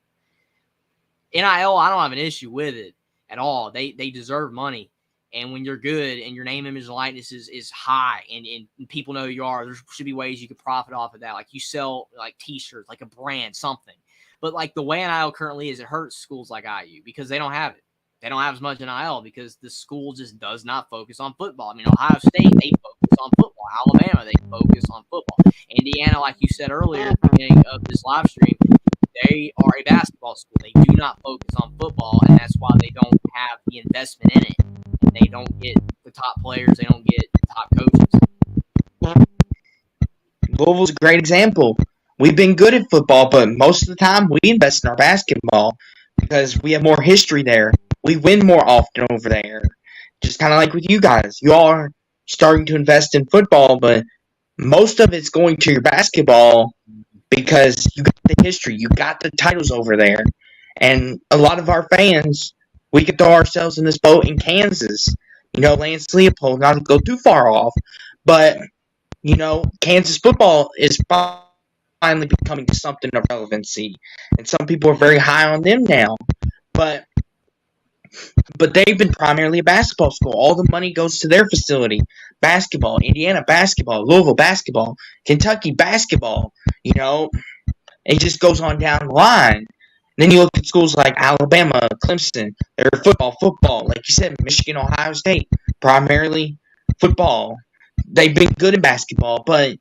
NIL, I don't have an issue with it at all. They deserve money. And when you're good and your name, image, and likeness is high and people know who you are, there should be ways you could profit off of that. Like, you sell, like, T-shirts, like a brand, something. But, like, the way NIL currently is, it hurts schools like IU because they don't have it. They don't have as much NIL because the school just does not focus on football. I mean, Ohio State, they focus on football. Alabama, they focus on football. Indiana, like you said earlier at the beginning of this live stream, they are a basketball school. They do not focus on football, and that's why they don't have the investment in it. They don't get the top players. They don't get the top coaches. Louisville's a great example. We've been good at football, but most of the time we invest in our basketball because we have more history there. We win more often over there. Just kind of like with you guys. You all are starting to invest in football, but most of it's going to your basketball because you got the history, you got the titles over there. And a lot of our fans, we could throw ourselves in this boat in Kansas. Lance Leopold, not to go too far off, but Kansas football is finally becoming something of relevancy, and some people are very high on them now. But they've been primarily a basketball school. All the money goes to their facility. Basketball, Indiana basketball, Louisville basketball, Kentucky basketball. It just goes on down the line. Then you look at schools like Alabama, Clemson, they're football. Like you said, Michigan, Ohio State, primarily football. They've been good in basketball, but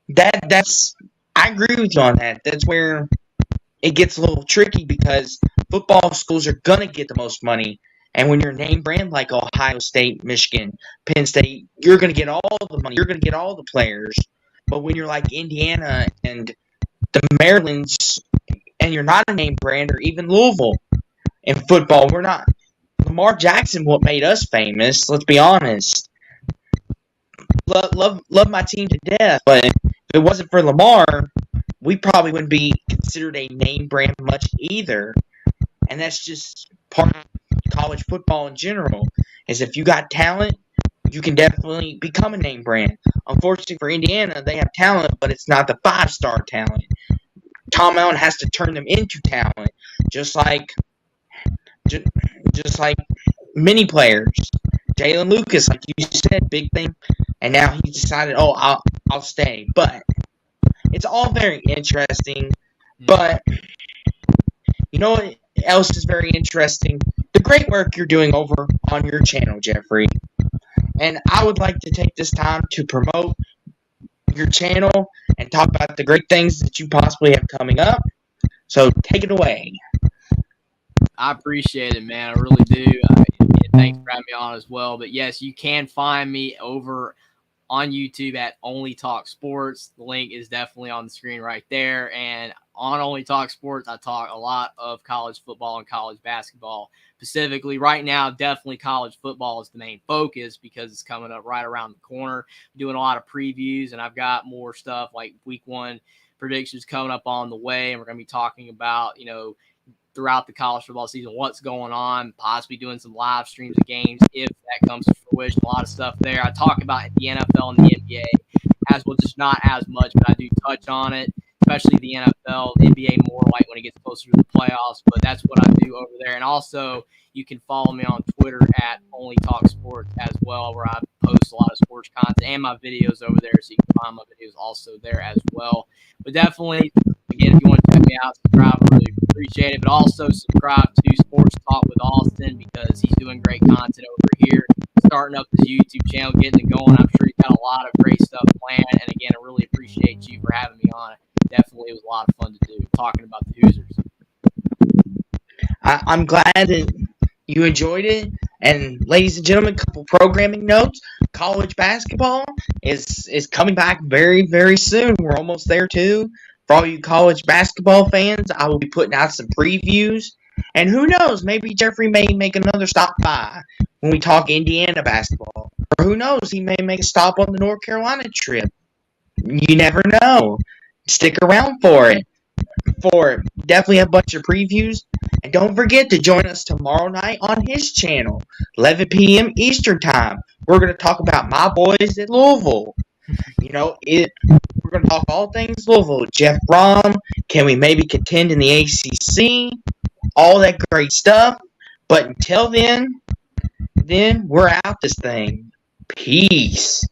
that's I agree with you on that. That's where it gets a little tricky because football schools are gonna get the most money, and when you're name brand like Ohio State, Michigan, Penn State, you're gonna get all the money. You're gonna get all the players. But when you're like Indiana and the Marylands, and you're not a name brand, or even Louisville in football, we're not. Lamar Jackson, what made us famous? Let's be honest. Love my team to death, but if it wasn't for Lamar, we probably wouldn't be considered a name brand much either. And that's just part of college football in general. Is if you got talent, you can definitely become a name brand. Unfortunately for Indiana, they have talent, but it's not the 5-star talent. Tom Allen has to turn them into talent, just like many players. Jalen Lucas, like you said, big thing, and now he's decided, I'll stay. But it's all very interesting. But you know what else is very interesting? The great work you're doing over on your channel, Jeffrey. And I would like to take this time to promote your channel and talk about the great things that you possibly have coming up. So take it away. I appreciate it, man. I really do. Thanks for having me on as well. But yes, you can find me over on YouTube at Only Talk Sports. The link is definitely on the screen right there. And on Only Talk Sports, I talk a lot of college football and college basketball. Specifically, right now, definitely college football is the main focus because it's coming up right around the corner. I'm doing a lot of previews, and I've got more stuff like week 1 predictions coming up on the way. And we're going to be talking about, throughout the college football season, what's going on, possibly doing some live streams of games if that comes to fruition. A lot of stuff there. I talk about the NFL and the NBA as well, just not as much, but I do touch on it, especially the NFL, the NBA more like when it gets closer to the playoffs, but that's what I do over there. And also, you can follow me on Twitter at Only Talk Sports as well, where I post a lot of sports content and my videos over there, so you can find my videos also there as well. But definitely, again, if you want to check me out, subscribe, I really appreciate it. But also subscribe to Sports Talk with Austin because he's doing great content over here, starting up his YouTube channel, getting it going. I'm sure he's got a lot of great stuff planned. And again, I really appreciate you for having me on. Definitely, it was a lot of fun to do, talking about the Hoosiers. I'm glad that you enjoyed it. And ladies and gentlemen, a couple programming notes. College basketball is coming back very, very soon. We're almost there too. For all you college basketball fans, I will be putting out some previews. And who knows, maybe Jeffrey may make another stop by when we talk Indiana basketball. Or who knows, he may make a stop on the North Carolina trip. You never know. Stick around for it. Definitely a bunch of previews. And don't forget to join us tomorrow night on his channel, 11 p.m. Eastern Time. We're going to talk about my boys at Louisville. We're going to talk all things Louisville. Jeff Brom, can we maybe contend in the ACC? All that great stuff. But until then, we're out this thing. Peace.